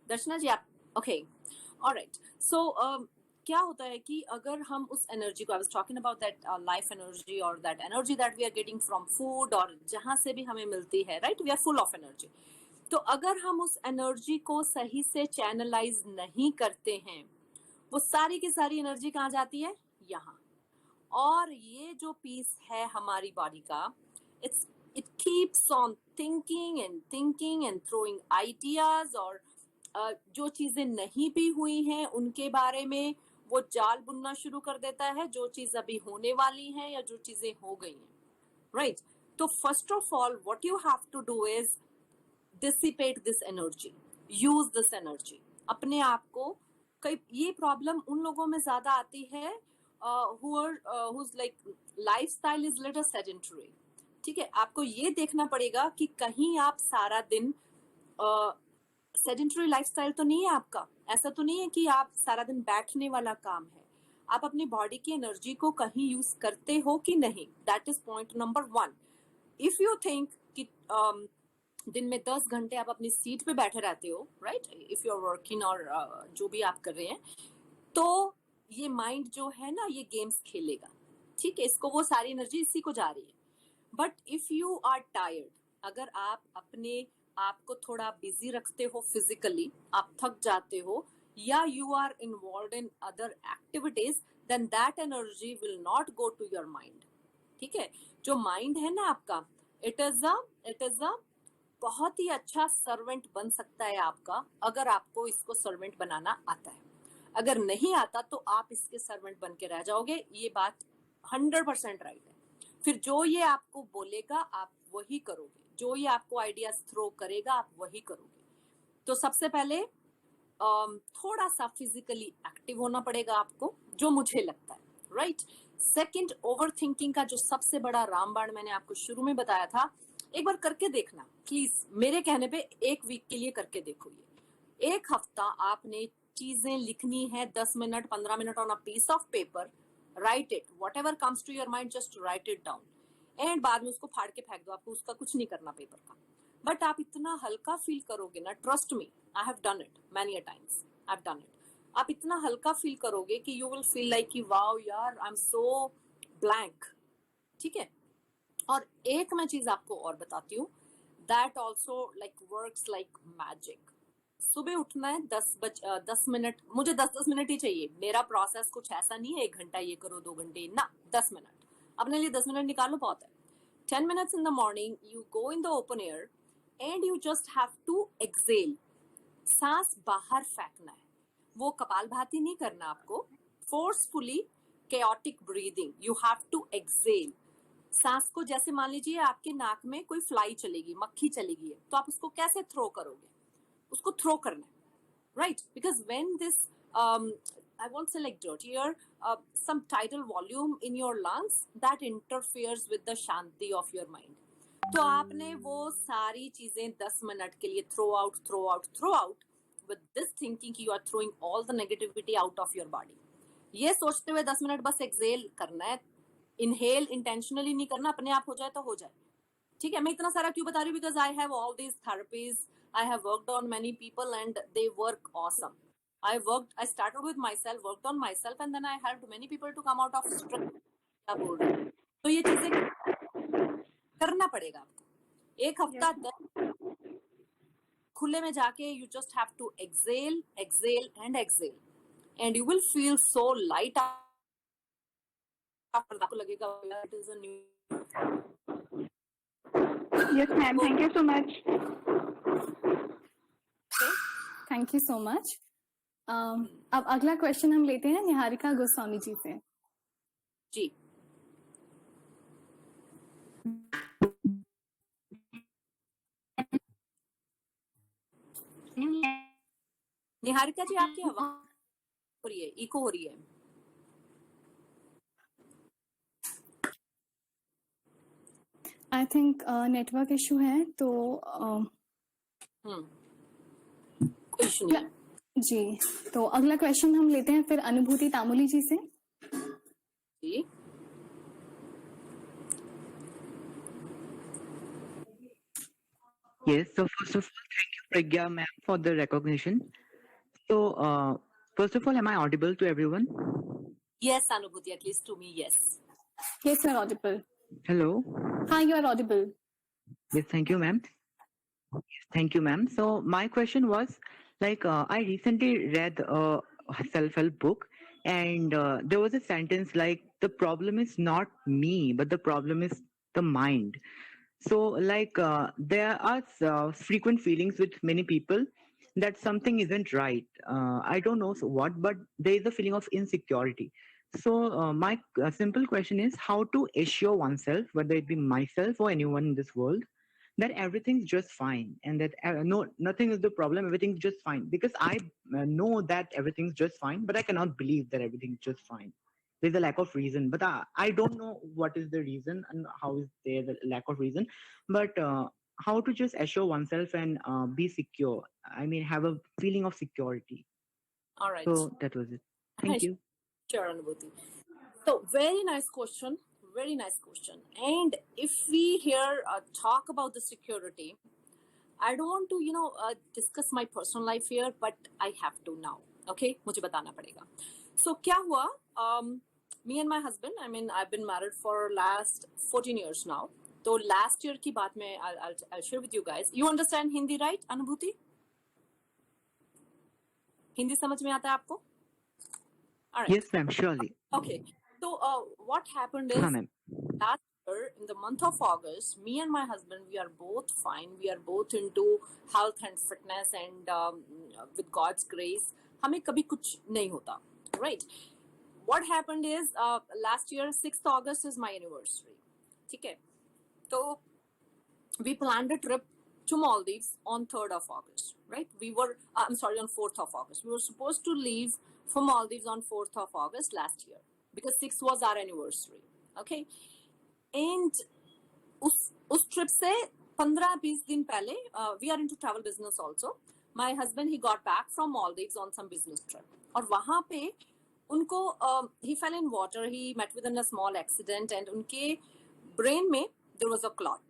दर्शना जी आप ओके ऑलराइट। सो क्या होता है कि अगर हम उस एनर्जी को, I was talking about that life energy और that energy that we are getting from food और जहां से भी हमें मिलती है, right, we are full of energy. तो अगर हम उस एनर्जी को सही से चैनलाइज नहीं करते हैं, वो सारी की सारी एनर्जी कहाँ जाती है? यहाँ। और ये जो पीस है हमारी बॉडी का, it keeps on thinking and throwing ideas, और जो चीजें नहीं भी हुई हैं उनके बारे में वो जाल बुनना शुरू कर देता है, जो चीज अभी होने वाली है या जो चीजें हो गई हैं, राइट। तो first of all what you have to do is dissipate this energy, use this energy अपने आप को। कई ये प्रॉब्लम उन लोगों में ज्यादा आती है who's like lifestyle is little sedentary, ठीक है। आपको ये देखना पड़ेगा कि कहीं आप सारा दिन सेडेंटरी लाइफस्टाइल तो नहीं है आपका, ऐसा तो नहीं है कि आप सारा दिन बैठने वाला काम है, आप अपनी बॉडी की एनर्जी को कहीं यूज करते हो कि नहीं, that is point number 1। If you think कि दिन में 10 घंटे आप अपनी सीट पे बैठे रहते हो, right, if you are working और जो भी आप कर रहे हैं, तो ये माइंड जो है ना ये गेम्स खेलेगा, ठीक है, इसको वो सारी एनर्जी इसी को जा रही है। But if you are tired, अगर आप अपने आपको थोड़ा बिजी रखते हो फिजिकली, आप थक जाते हो, या you are involve in other activities, then that energy will not go to your mind, ठीक है। जो माइंड है ना आपका, इट इज अ बहुत ही अच्छा सर्वेंट बन सकता है आपका, अगर आपको इसको सर्वेंट बनाना आता है। अगर नहीं आता तो आप इसके सर्वेंट बन के रह जाओगे, ये बात 100% राइट है। फिर जो ये आपको बोलेगा आप वही करोगे, जो ये आपको आइडियाज थ्रो करेगा आप वही करोगे। तो सबसे पहले थोड़ा सा फिजिकली एक्टिव होना पड़ेगा आपको, जो मुझे लगता है, राइट। सेकंड, ओवर थिंकिंग का जो सबसे बड़ा रामबाण मैंने आपको शुरू में बताया था, एक बार करके देखना प्लीज, मेरे कहने पे 1 वीक के लिए करके देखो। ये 1 हफ्ता आपने चीजें लिखनी है, 10 minute 15 minute on a piece of paper, write it, whatever comes to your mind, just write it down, and बाद में उसको फाड़ के फेंक दो, आपको उसका कुछ नहीं करना पेपर का। बट आप इतना हल्का फील करोगे ना, trust me, I have done it many a times, I have done it. आप इतना हल्का फील करोगे कि यू विल फील लाइक कि वाओ यार, आई एम सो ब्लैंक, ठीक है। और एक मैं चीज आपको और बताती हूँ, that also like works like magic. सुबह उठना है 10 मिनट, मुझे 10 मिनट ही चाहिए, मेरा प्रोसेस कुछ ऐसा नहीं है 1 घंटा ये करो 2 घंटे ना, 10 मिनट अपने लिए 10 मिनट निकालो, बहुत है। 10 minutes in the morning, you go in the open air and you just have to exhale, सांस बाहर फेंकना है, वो कपालभाति नहीं करना आपको, forcefully chaotic breathing, you have to exhale। सांस को जैसे मान लीजिए आपके नाक में कोई फ्लाई चलेगी, मक्खी चलेगी है, तो आप उसको कैसे थ्रो करोगे, उसको थ्रो करना है, right? Because when this I won't say like dirty air, some tidal volume in your lungs that interferes with the shanti of your mind, तो आपने वो सारी चीजें 10 मिनट के लिए throw out with this thinking कि you are throwing all the negativity out of your body। ये सोचते हुए 10 मिनट बस exhale करना है, inhale intentionally नहीं करना, अपने आप हो जाए तो हो जाए, ठीक है। मैं इतना सारा क्यों बता रही हूँ, because I have all these therapies, I have worked on many people and they work awesome। I started with myself, worked on myself, and then I helped many people to come out of stress। क्या बोल रहे हैं, तो ये चीजें करना पड़ेगा आपको। 1 हफ्ता 10 खुले में जाके you just have to exhale and you will feel so light after that। आपको लगेगा it is a new।
Yes, ma'am. Thank you so much.
Thank you so much. अब अगला क्वेश्चन हम लेते हैं निहारिका गोस्वामी जी से।
जी, निहारिका जी आपकी आवाज हो रही है, इको हो रही है।
आई थिंक नेटवर्क इशू है तो
कोई इशू नहीं है।
जी, तो अगला क्वेश्चन हम लेते हैं फिर अनुभूति तामुली जी से।
जी
Yes, so first of all, thank you, Pragya ma'am, for the recognition. So, first of all, am I audible to everyone?
yes Anubhuti, at least to me, yes.
Yes, you are audible.
Hello.
हाँ, you are audible.
Yes, thank you, ma'am. Yes, thank you, ma'am. So, my question was like, I recently read a self-help book, and there was a sentence like, the problem is not me, but the problem is the mind. So, like, there are frequent feelings with many people that something isn't right. I don't know what, but there is a feeling of insecurity. So, my simple question is how to assure oneself, whether it be myself or anyone in this world, that everything's just fine and that no, nothing is the problem, everything's just fine. Because I know that everything's just fine, but I cannot believe that everything's just fine. There's a lack of reason, but I don't know what is the reason and how is there the lack of reason, but how to just assure oneself and be secure. I mean, have a feeling of security.
All right.
So that was it. Thank you.
Sure, Anubhuti. So very nice question. Very nice question. And if we here talk about the security, I don't want to discuss my personal life here, but I have to now. Okay, मुझे बताना पड़ेगा. So क्या हुआ? Me and my husband, I mean, I've been married for last 14 years now. So last year की बात में I'll share with you guys. You understand Hindi, right, Anubhuti? Hindi समझ में आता है आपको? All right.
Yes, ma'am, surely.
Okay. So what happened is last year in the month of August, me and my husband, we are both fine. We are both into health and fitness, and with God's grace, हमें कभी कुछ नहीं होता, right? What happened is last year 6th August is my anniversary. ठीक है? So we planned a trip to Maldives on 3rd of August, right? On 4th of August. We were supposed to leave for Maldives on 4th of August last year because 6th was our anniversary, okay? And उस trip से 15-20 दिन पहले, we are into travel business also. My husband, he got back from Maldives on some business trip. और वहाँ पे उनको he fell in water. He met with a small accident, and उनके brain में there was a clot,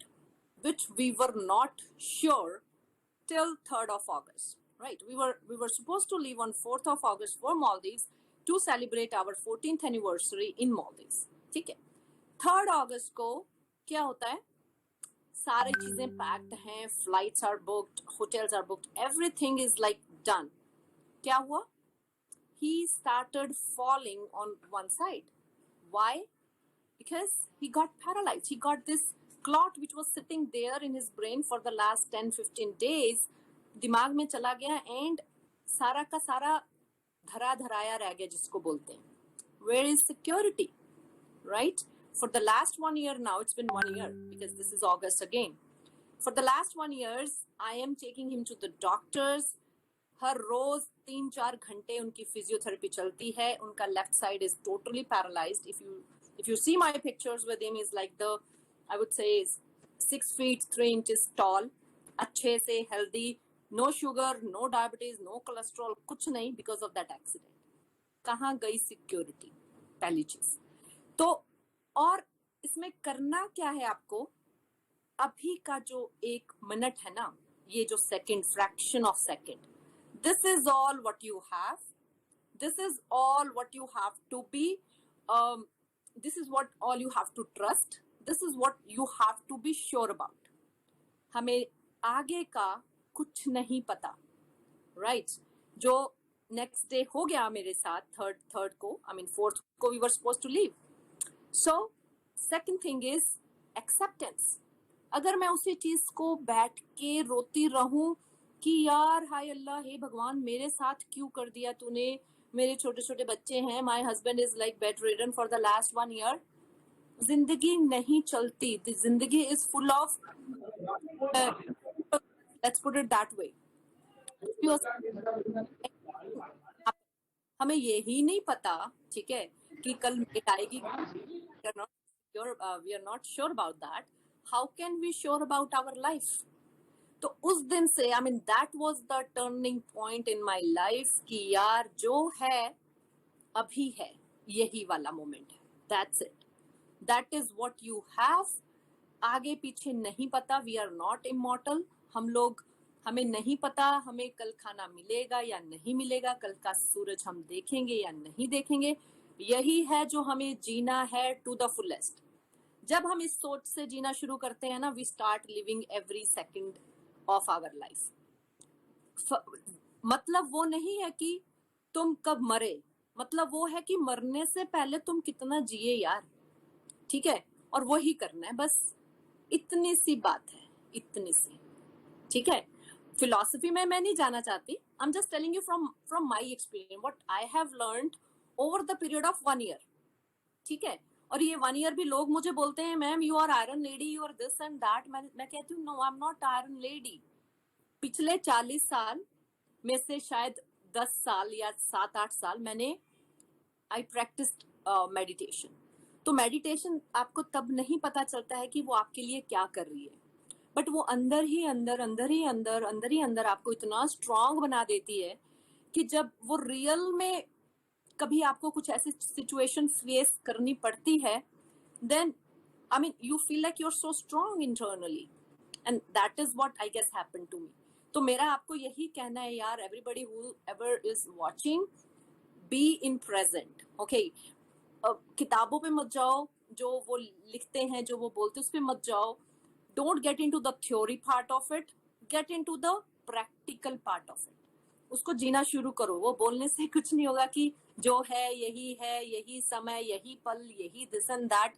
which we were not sure till 3rd of August, right? We were supposed to leave on 4th of August for Maldives to celebrate our 14th anniversary in Maldives. ठीक है? 3rd August को क्या होता है? सारी चीजें packed हैं, flights are booked, hotels are booked, everything is like done. क्या हुआ? He started falling on one side. Why? Because he got paralyzed. He got this clot which was sitting there in his brain for the last 10-15 days. दिमाग में चला गया and सारा का सारा धरा धराया रह गया जिसको बोलते हैं. Where is security? Right? For the last 1 year now, it's been 1 year because this is August again. For the last 1 year, I am taking him to the doctors. हर रोज 3-4 घंटे उनकी फिजियोथेरेपी चलती है. उनका left side is totally paralyzed. If you see my pictures with him, is like I would say 6 feet 3 inches tall, अच्छे से healthy, no sugar, no diabetes, no cholesterol, कुछ नहीं because of that accident. कहाँ गई security? पहली चीज. तो और इसमें करना क्या है आपको? अभी का जो 1 मिनट है ना, ये जो second, fraction of second, this is all what you have. This is all what you have to be. This is what all you have to trust. This is what you have to be sure about. हमें आगे का कुछ नहीं पता, right? जो next day हो गया मेरे साथ, third को, I mean 4th को we were supposed to leave. So second thing is acceptance. अगर मैं उसी चीज को बैठ के रोती रहूं कि यार हाय अल्लाह, हे भगवान, मेरे साथ क्यों कर दिया तूने, मेरे छोटे छोटे बच्चे हैं, my husband is like bedridden for the last 1 year, जिंदगी नहीं चलती. जिंदगी is full of, let's put it that वे. हमें यही नहीं पता, ठीक है, कि कल मेल आएगी. We are not sure about that. how can we sure about our life? तो उस दिन से I mean that was the turning point in my life कि यार जो है अभी है, यही वाला मोमेंट है. That's it. That is what you have. आगे पीछे नहीं पता. We are not immortal. हमें नहीं पता हमें कल खाना मिलेगा या नहीं मिलेगा, कल का सूरज हम देखेंगे या नहीं देखेंगे. यही है जो हमें जीना है टू द फुलेस्ट. जब हम इस सोच से जीना शुरू करते हैं ना, we start living every second of our life. मतलब वो नहीं है कि तुम कब मरे, मतलब वो है कि मरने से पहले तुम कितना जिए यार. ठीक है, और वो ही करना है बस. इतनी सी बात है, इतनी सी. ठीक है, फिलॉसफी में मैं नहीं जाना चाहती. I am just telling you from my experience what I have learned over the period of 1 year. ठीक है, और ये 1 year भी लोग मुझे बोलते हैं ma'am you are iron lady, you are this and that. मैं कहती हूँ no, I am not iron lady. पिछले 40 साल में से शायद 10 साल या 7-8 साल मैंने आई प्रैक्टिस्ड मेडिटेशन. तो मेडिटेशन आपको तब नहीं पता चलता है कि वो आपके लिए क्या कर रही है, बट वो अंदर ही अंदर आपको इतना स्ट्रांग बना देती है कि जब वो रियल में कभी आपको कुछ ऐसी सिचुएशन फेस करनी पड़ती है, then I mean you feel like you are so strong internally, and that is what I guess happened to me. तो मेरा आपको यही कहना है यार, everybody who ever is watching, be in present. Okay, किताबों पे मत जाओ, जो वो लिखते हैं जो वो बोलते हैं उस पे मत जाओ. Don't get into the theory part of it, get into the practical part of it. उसको जीना शुरू करो. वो बोलने से कुछ नहीं होगा कि जो है, यही समय, यही पल, यही this and that.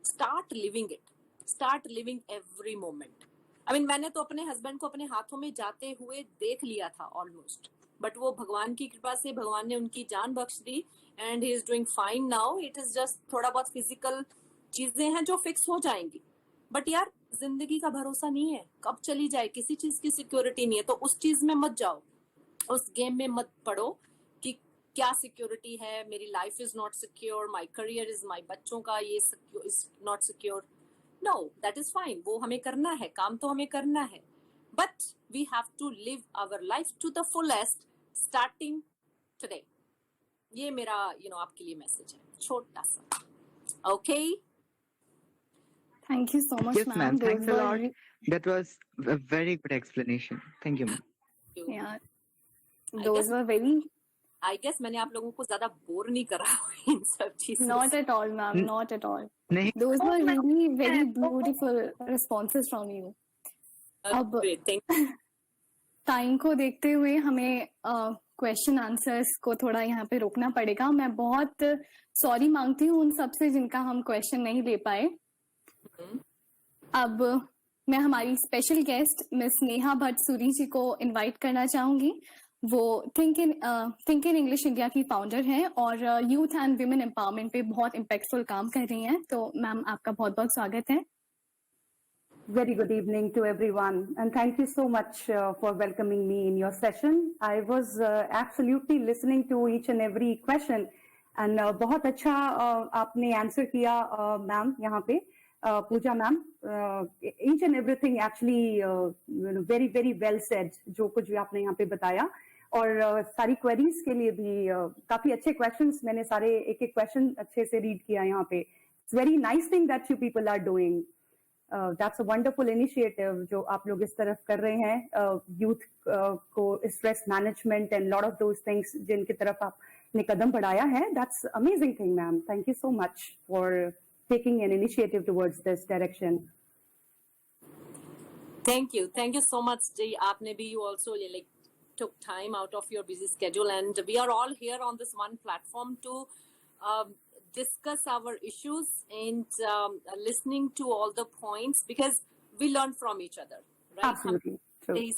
Start living it, start living every moment. I mean मैंने तो अपने हस्बैंड को अपने हाथों में जाते हुए देख लिया था ऑलमोस्ट, बट वो भगवान की कृपा से भगवान ने उनकी जान बख्श दी and he is doing fine now. It is just थोड़ा बहुत फिजिकल चीजें हैं जो फिक्स हो जाएंगी, बट यार जिंदगी का भरोसा नहीं है, कब चली जाए किसी चीज की सिक्योरिटी नहीं है. तो उस चीज में मत जाओ, उस गेम में मत पड़ो कि क्या सिक्योरिटी है, मेरी life is not secure, my career is, my बच्चों का ये is not secure. No, that is fine. वो हमें करना है, काम तो हमें करना है, but we have to live our life to the fullest starting today. ये मेरा आपके लिए मैसेज है, छोटा सा. Okay,
Thank you so much,
Yes, ma'am. Thanks a lot. That was a very good explanation. Thank you, ma'am.
Yeah,
I
those
guess-
were very
I guess मैंने आप लोगों को ज्यादा बोर नहीं करा इन सब चीजों
not
से.
at all, ma'am. Not at all.
नहीं,
Those were really very beautiful responses from you. अब
Great, thank you.
टाइम को देखते हुए हमें क्वेश्चन आंसर्स को थोड़ा यहाँ पे रोकना पड़ेगा. मैं बहुत सॉरी मांगती हूँ उन सबसे जिनका हम क्वेश्चन नहीं ले पाए. अब मैं हमारी special guest miss Neha Bhatt Suri ji को इनवाइट करना चाहूंगी. वो थिंक इन इंग्लिश इंडिया की फाउंडर हैं और यूथ एंड विमेन एम्पावरमेंट पे बहुत इम्पैक्टफुल काम कर रही हैं. तो मैम आपका बहुत बहुत स्वागत है.
Very good evening to everyone, and thank you so much for welcoming me in your session. I was absolutely listening to each and every question, and बहुत अच्छा आपने answer किया मैम यहाँ पे पूजा ma'am. Each and everything actually very very well said. जो कुछ भी आपने यहाँ पे बताया और सारी queries के लिए भी काफी अच्छे questions, मैंने सारे एक एक question अच्छे से read किया यहाँ पे. It's very nice thing that you people are doing. That's a wonderful initiative जो आप लोग इस तरफ कर रहे हैं. यूथ को stress management and lot of those things जिनकी तरफ आपने कदम बढ़ाया है, that's amazing thing ma'am. Thank you so much for taking an initiative towards this direction.
Thank you so much जी. आपने भी you also like took time out of your busy schedule, and we are all here on this one platform to discuss our issues and listening to all the points, because we learn from each other, right?
Absolutely true.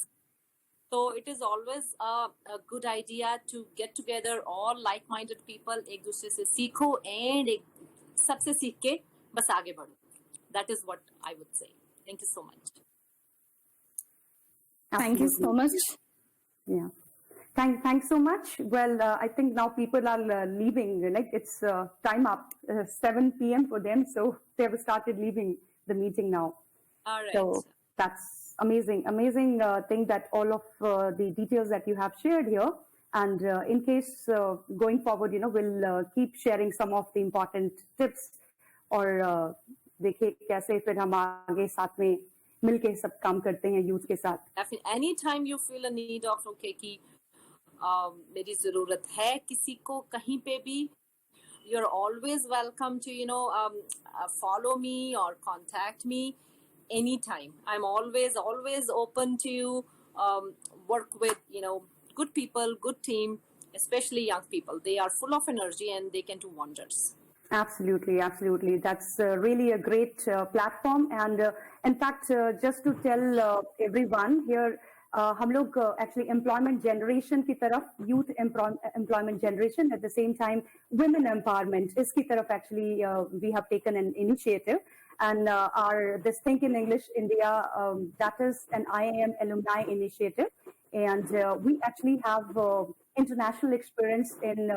So it is always a good idea to get together all like-minded people, एक दूसरे से सीखो and सबसे सीख के बस आगे बढ़ो. That is what I would say. Thank you so much.
Thank you so much.
Yeah. Thanks so much. Well, I think now people are leaving. Like it's time up, 7 p.m. for them, so they have started leaving the meeting now.
All right.
So that's amazing thing that all of the details that you have shared here. And in case going forward, we'll keep sharing some of the important tips और देखिए कैसे फिर हम आगे साथ में मिलके सब काम करते हैं यूथ के साथ.
Anytime you feel a need of okay कि मेरी जरूरत है किसी को कहीं पे भी, you're always welcome to follow me or contact me anytime. I'm always open to work with good people, good team, especially young people. They are full of energy and they can do wonders.
Absolutely. That's really a great platform. And in fact, just to tell everyone here, हम लोग actually employment generation की तरफ, youth employment generation, at the same time women empowerment, इसकी तरफ actually we have taken an initiative. And our this Think in English India, that is an IIM alumni initiative. And we actually have international experience in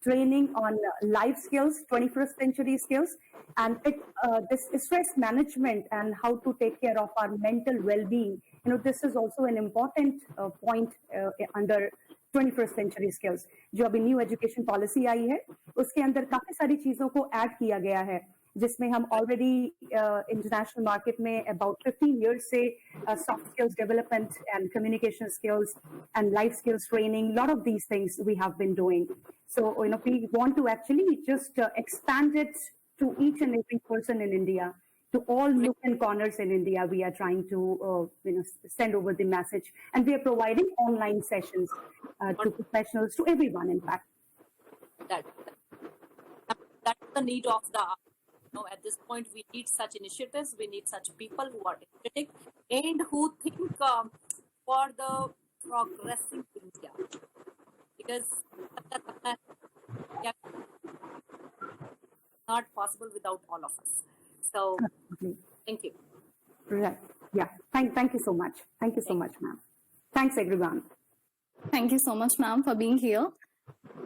training on life skills, 21st century skills, and this stress management and how to take care of our mental well-being. This is also an important point under 21st century skills. जो अभी न्यू एजुकेशन पॉलिसी आई है उसके अंदर काफी सारी चीजों को ऐड किया गया है, जिसमें हम ऑलरेडी इंटरनेशनल मार्केट में अबाउट 15 years से soft skills development and communication skills and life skills training, lot of these things we have been doing. So we want to actually just expand it to each and every person in India, to all nook and corners in India. We are trying to send over the message, and we are providing online sessions to professionals, to everyone. In fact,
that's the need of the at this point. We need such initiatives. We need such people who are energetic and who think for the progressing India, because not possible without all of us. So thank you.
Right. Yeah. Thank you so much. Thank you so much, ma'am. Thanks everyone.
Thank you so much, ma'am, for being here.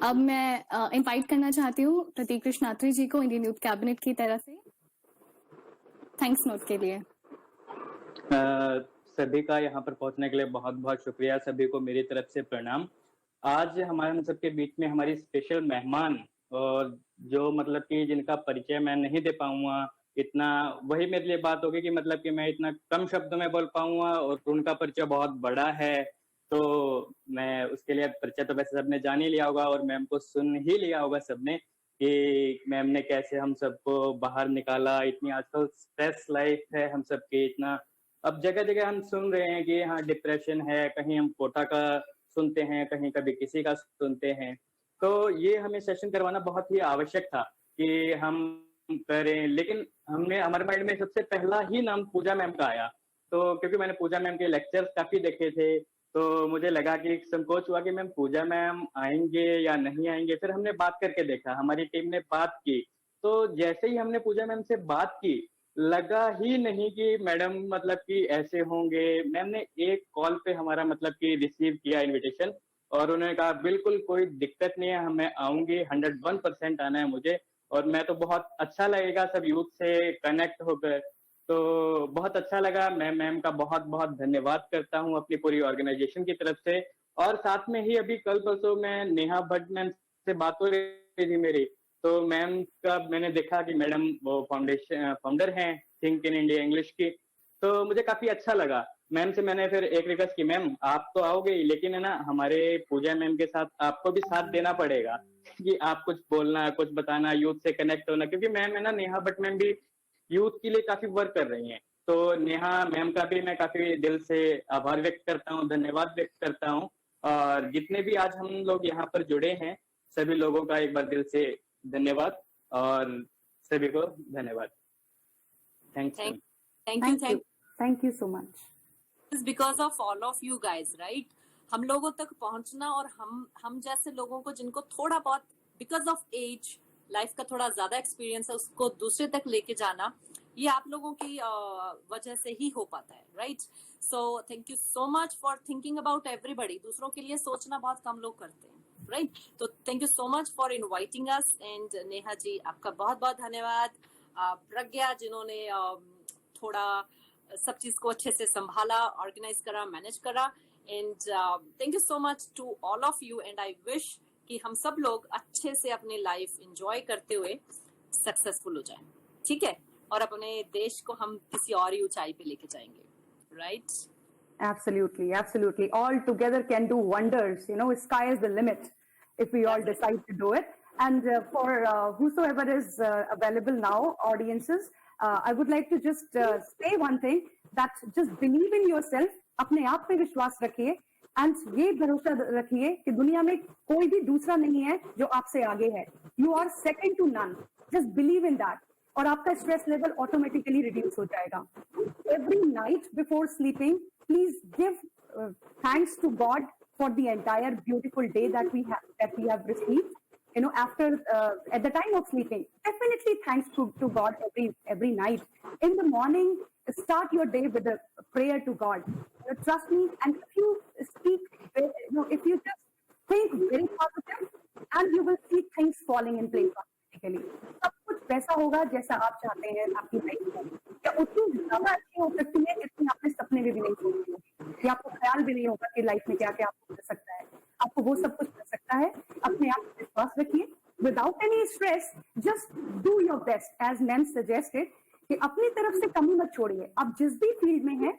अब मैं इनवाइट करना चाहती हूँ प्रतीक कृष्णात्री जी को इंडियन यूथ कैबिनेट की तरफ से थैंक्स नोट के लिए.
सभी का यहाँ पर पहुँचने के लिए बहुत बहुत शुक्रिया. सभी को मेरी तरफ से प्रणाम. आज हमारे हम सबके बीच में हमारी स्पेशल मेहमान, और जो मतलब कि जिनका परिचय मैं नहीं दे पाऊंगा इतना, वही मेरे लिए बात होगी कि मतलब कि मैं इतना कम शब्दों में बोल पाऊंगा, और उनका परिचय बहुत बड़ा है. तो मैं उसके लिए परिचय तो वैसे सबने जान ही लिया होगा और मैम को सुन ही लिया होगा सबने कि मैम ने कैसे हम सबको बाहर निकाला. इतनी आजकल स्ट्रेस लाइफ है हम सबकी, इतना अब जगह जगह हम सुन रहे हैं कि हाँ डिप्रेशन है, कहीं हम कोटा का सुनते हैं, कहीं कभी किसी का सुनते हैं. तो ये हमें सेशन करवाना बहुत ही आवश्यक था कि हम करें. लेकिन हमारे माइंड में सबसे पहला ही नाम पूजा मैम का आया. तो क्योंकि मैंने पूजा मैम के लेक्चर्स काफी देखे थे, तो मुझे लगा कि संकोच हुआ कि मैम पूजा मैम आएंगे या नहीं आएंगे. फिर हमने बात करके देखा, हमारी टीम ने बात की. तो जैसे ही हमने पूजा मैम से बात की, लगा ही नहीं कि मैडम मतलब कि ऐसे होंगे. मैम ने एक कॉल पे हमारा मतलब कि रिसीव किया इनविटेशन, और उन्होंने कहा बिल्कुल कोई दिक्कत नहीं है, मैं आऊंगी, 101% आना है मुझे, और मैं तो बहुत अच्छा लगेगा सब यूथ से कनेक्ट होकर. तो बहुत अच्छा लगा. मैं मैम का बहुत बहुत धन्यवाद करता हूँ अपनी पूरी ऑर्गेनाइजेशन की तरफ से. और साथ में ही अभी कल परसों मैं नेहा भट्ट मैम से बात हो रही थी मेरी, तो मैम का मैंने देखा कि मैडम वो फाउंडर हैं थिंक इन इंडिया इंग्लिश की. तो मुझे काफी अच्छा लगा. मैम से मैंने फिर एक रिक्वेस्ट की, मैम आप तो आओगे लेकिन है ना हमारे पूजा मैम के साथ आपको भी साथ देना पड़ेगा कि आप कुछ बोलना, कुछ बताना, यूथ से कनेक्ट होना, क्योंकि मैम है ना नेहा भट्ट मैम भी यूथ के लिए काफी वर्क कर रही हैं. तो नेहा मैम का भी मैं काफी दिल से आभार व्यक्त करता हूँ, धन्यवाद व्यक्त करता हूँ. और जितने भी आज हम लोग यहाँ पर जुड़े हैं सभी लोगों का एक बार दिल से धन्यवाद, और सभी को धन्यवाद.
Thank you so much.
It's because of all of you guys, right? हम लोगों तक पहुंचना, और हम जैसे लोगों को जिनको थोड़ा बहुत because of age, लाइफ का थोड़ा ज्यादा एक्सपीरियंस है, उसको दूसरे तक लेके जाना, ये आप लोगों की वजह से ही हो पाता है, right? So thank you so much for thinking about everybody. दूसरों के लिए सोचना बहुत कम लोग करते हैं, राइट? तो thank you so much for inviting us. And Neha ji आपका बहुत बहुत धन्यवाद. प्रज्ञा जिन्होंने थोड़ा सब चीज को अच्छे से संभाला, ऑर्गेनाइज करा, मैनेज करा। And thank you so much to all of you, and I wish कि हम सब लोग अच्छे से अपनी लाइफ एंजॉय करते हुए सक्सेसफुल हो जाएं, ठीक है, और अपने देश को हम किसी और ही ऊंचाई पे लेके जाएंगे, right?
Absolutely, absolutely. All together can do wonders. You know, sky is the limit if we all decide to do it. And for whosoever is available now, audiences, I would like to just say one thing, that just believe in yourself. अपने आप पे विश्वास रखिए and ये भरोसा रखिए कि दुनिया में कोई भी दूसरा नहीं है जो आपसे आगे है. You are second to none. Just believe in that. और आपका स्ट्रेस लेवल ऑटोमेटिकली रिड्यूस हो जाएगा. Every night before sleeping, please give thanks to God for the entire beautiful day that we have received. You know, after at the time of sleeping, definitely thanks to God every night. In the morning, start your day with a prayer to God. Trust me, and if you speak, you know, if you just think very positive, and you will see things falling in place automatically. सब कुछ वैसा होगा जैसा आप चाहते हैं आपकी लाइफ में, या उतनी ज्यादा अच्छी हो सकती है जितनी आपने सपने में भी नहीं सोची होगी, या आपको ख्याल भी नहीं होगा कि लाइफ में क्या क्या आपको कर सकता है. आपको वो सब कुछ कर सकता है. अपने आप पर विश्वास रखिए, without any stress. Just do your best as ma'am suggested, कि अपनी तरफ से कमी मत छोड़िए. आप जिस भी फील्ड में हैं,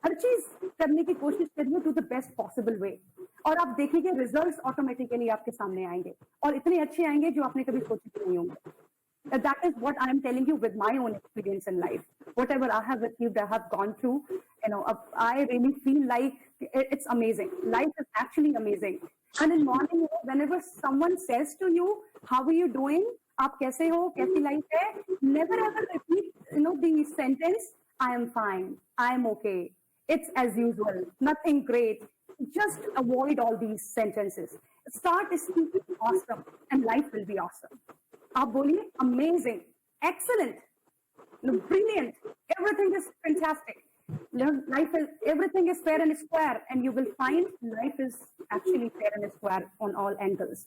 हर चीज करने की कोशिश करिए to the best possible way, और आप देखेंगे रिजल्ट्स ऑटोमेटिकली आपके सामने आएंगे, और इतने अच्छे आएंगे जो आपने कभी सोचे भी नहीं होंगे. That is what I am telling you with my own experience in life. Whatever I have achieved, I have gone through. You know, I really feel like it's amazing. Life is actually amazing. And in morning, you know, whenever someone says to you, "How are you doing? आप कैसे हो? कैसी life है?" Never ever repeat, you know, the sentence, "I am fine. I am okay. It's as usual. Nothing great." Just avoid all these sentences. Start speaking awesome, and life will be awesome. आप बोलिए amazing, excellent, brilliant, everything is fantastic. Life is, everything is fair and square, and you will find life is actually fair and square on all angles.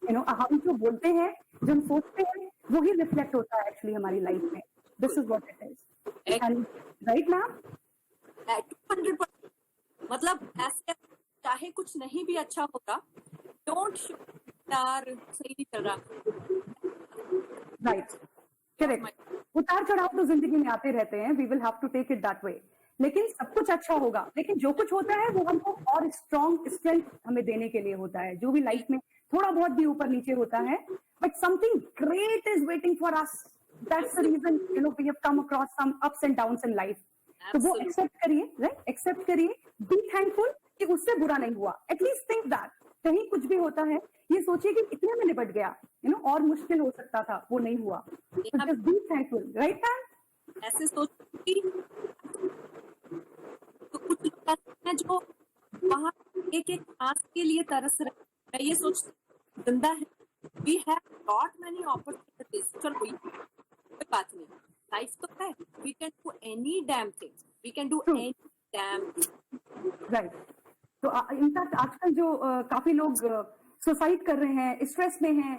You know, हम जो बोलते हैं, जो हम सोचते हैं, वो ही रिफ्लेक्ट होता है एक्चुअली हमारी लाइफ में. This is what it is. And right now,
200%. मतलब ऐसे चाहे कुछ नहीं भी अच्छा होगा, don't यार सही नहीं चल रहा.
Right, correct. उतार चढ़ाव तो जिंदगी में आते रहते हैं. We will have to take it that way. लेकिन सब कुछ अच्छा होगा. लेकिन जो कुछ होता है वो हमको और स्ट्रेंथ हमें देने के लिए होता है. जो भी लाइफ में थोड़ा बहुत भी ऊपर नीचे होता है, but something great is waiting for us. That's the reason, you know, we have come across some ups and downs in life. तो वो एक्सेप्ट करिए, राइट, एक्सेप्ट करिए. बी थैंकफुल कि उससे बुरा नहीं हुआ. At least think that. कहीं कुछ भी होता है, ये सोचिए कि इतने में निपट गया, यू नो, और मुश्किल हो सकता था, वो नहीं हुआ. Just be thankful, right ma'am?
ऐसे सोच तो कुछ लोग हैं जो वहां एक एक सांस के लिए तरस रहे हैं. मैं ये सोच जिंदा है, we have lot many opportunities. चलो कोई बात नहीं, लाइफ तो है. We can do any damn thing, we can do any damn.
Right. तो इनफैक्ट आजकल जो काफी लोग सुसाइड कर रहे हैं, स्ट्रेस में हैं,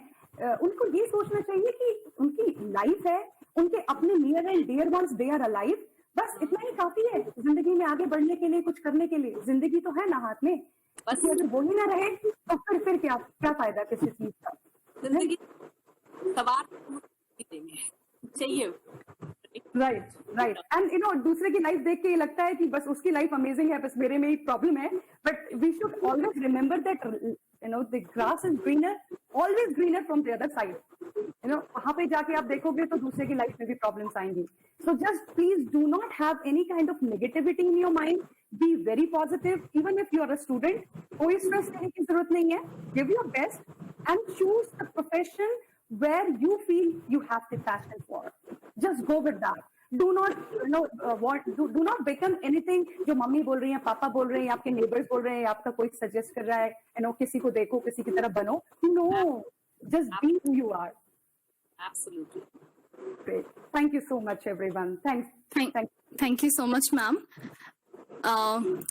उनको ये सोचना चाहिए कि उनकी लाइफ है, उनके अपने near and dear ones, they are alive. बस इतना ही काफी है जिंदगी में आगे बढ़ने के लिए, कुछ करने के लिए. जिंदगी तो है ना हाथ में. बस अगर वो ही ना रहे तो फिर क्या फायदा किसी चीज का.
जिंदगी सवार चाहिए.
Right, right. And you know, दूसरे की लाइफ देख के ये लगता है कि बस उसकी लाइफ अमेजिंग है, बस मेरे में ही प्रॉब्लम है. But we should always remember that, you know, the grass is greener, always greener from the other side. You know, वहां पे जाके आप देखोगे तो दूसरे की लाइफ में भी प्रॉब्लम्स आएंगी. So just please do not have any kind of negativity in your mind. Be very positive. Even if you are a student, कोई स्ट्रेस लेने की जरूरत नहीं है. Give your best and choose the profession where you feel you have the passion for. Just go with that. Do not, you know, do not become anything जो मम्मी बोल रही हैं, पापा बोल रहे हैं, आपके नेबर्स बोल रहे हैं, आपका कोई सजेस्ट कर रहा है, you know, किसी को देखो, किसी की तरह बनो. No, just be who you are.
Absolutely.
Great. Thank you so much, everyone.
Thank you so much, ma'am.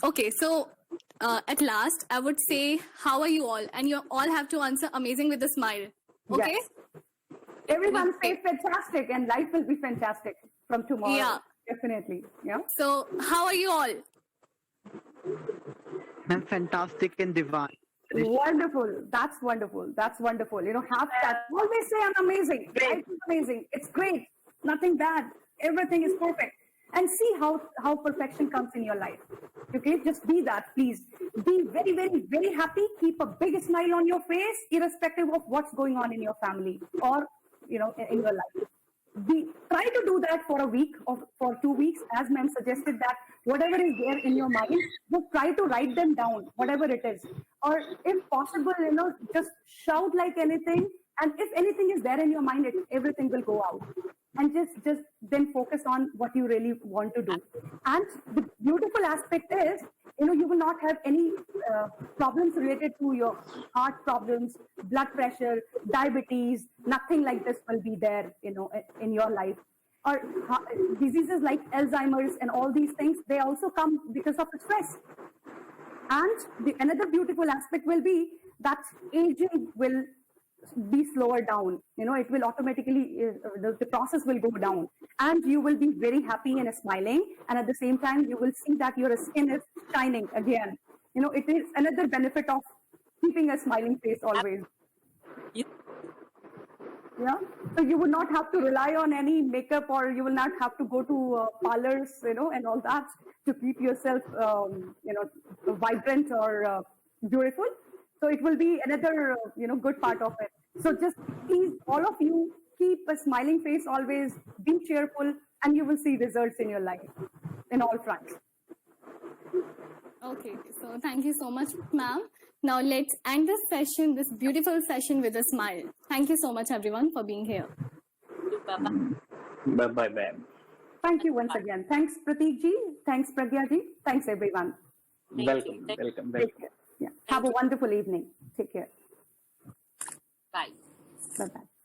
Okay, so at last, I would say, how are you all? And you all have to answer amazing with a smile. Okay?
Yes. Everyone say fantastic, and life will be fantastic from tomorrow.
Yeah.
definitely. Yeah.
So, how are you all?
Ma'am, fantastic and divine.
Wonderful. That's wonderful. That's wonderful. You know, have that. Always say I'm amazing. Life is amazing. It's great. Nothing bad. Everything is perfect. And see how perfection comes in your life. Okay, just be that, please. Be very, very, very happy. Keep a big smile on your face, irrespective of what's going on in your family or in your life. Try to do that for a week or for 2 weeks, as ma'am suggested, that whatever is there in your mind, just try to write them down, whatever it is. Or if possible, just shout like anything. And if anything is there in your mind, everything will go out. And just then focus on what you really want to do. And the beautiful aspect is, you will not have any problems related to your heart problems, blood pressure, diabetes. Nothing like this will be there, in your life. Or diseases like Alzheimer's and all these things, they also come because of the stress. And another beautiful aspect will be that aging will be slower down. It will automatically, the process will go down, and you will be very happy and smiling. And at the same time, you will see that your skin is shining again. It is another benefit of keeping a smiling face always. Yeah. So you would not have to rely on any makeup, or you will not have to go to parlors, and all that to keep yourself, vibrant or beautiful. So it will be another, good part of it. So just please, all of you, keep a smiling face always, be cheerful, and you will see results in your life in all fronts.
Okay, so thank you so much, ma'am. Now let's end this session, this beautiful session, with a smile. Thank you so much, everyone, for being here.
Bye-bye.
Bye bye.
Thank you once again. Thanks, Prateek ji. Thanks, Pragya ji. Thanks, everyone.
Welcome. Welcome.
Take care. Yeah. Have a wonderful evening. Take care.
Bye.
Bye-bye.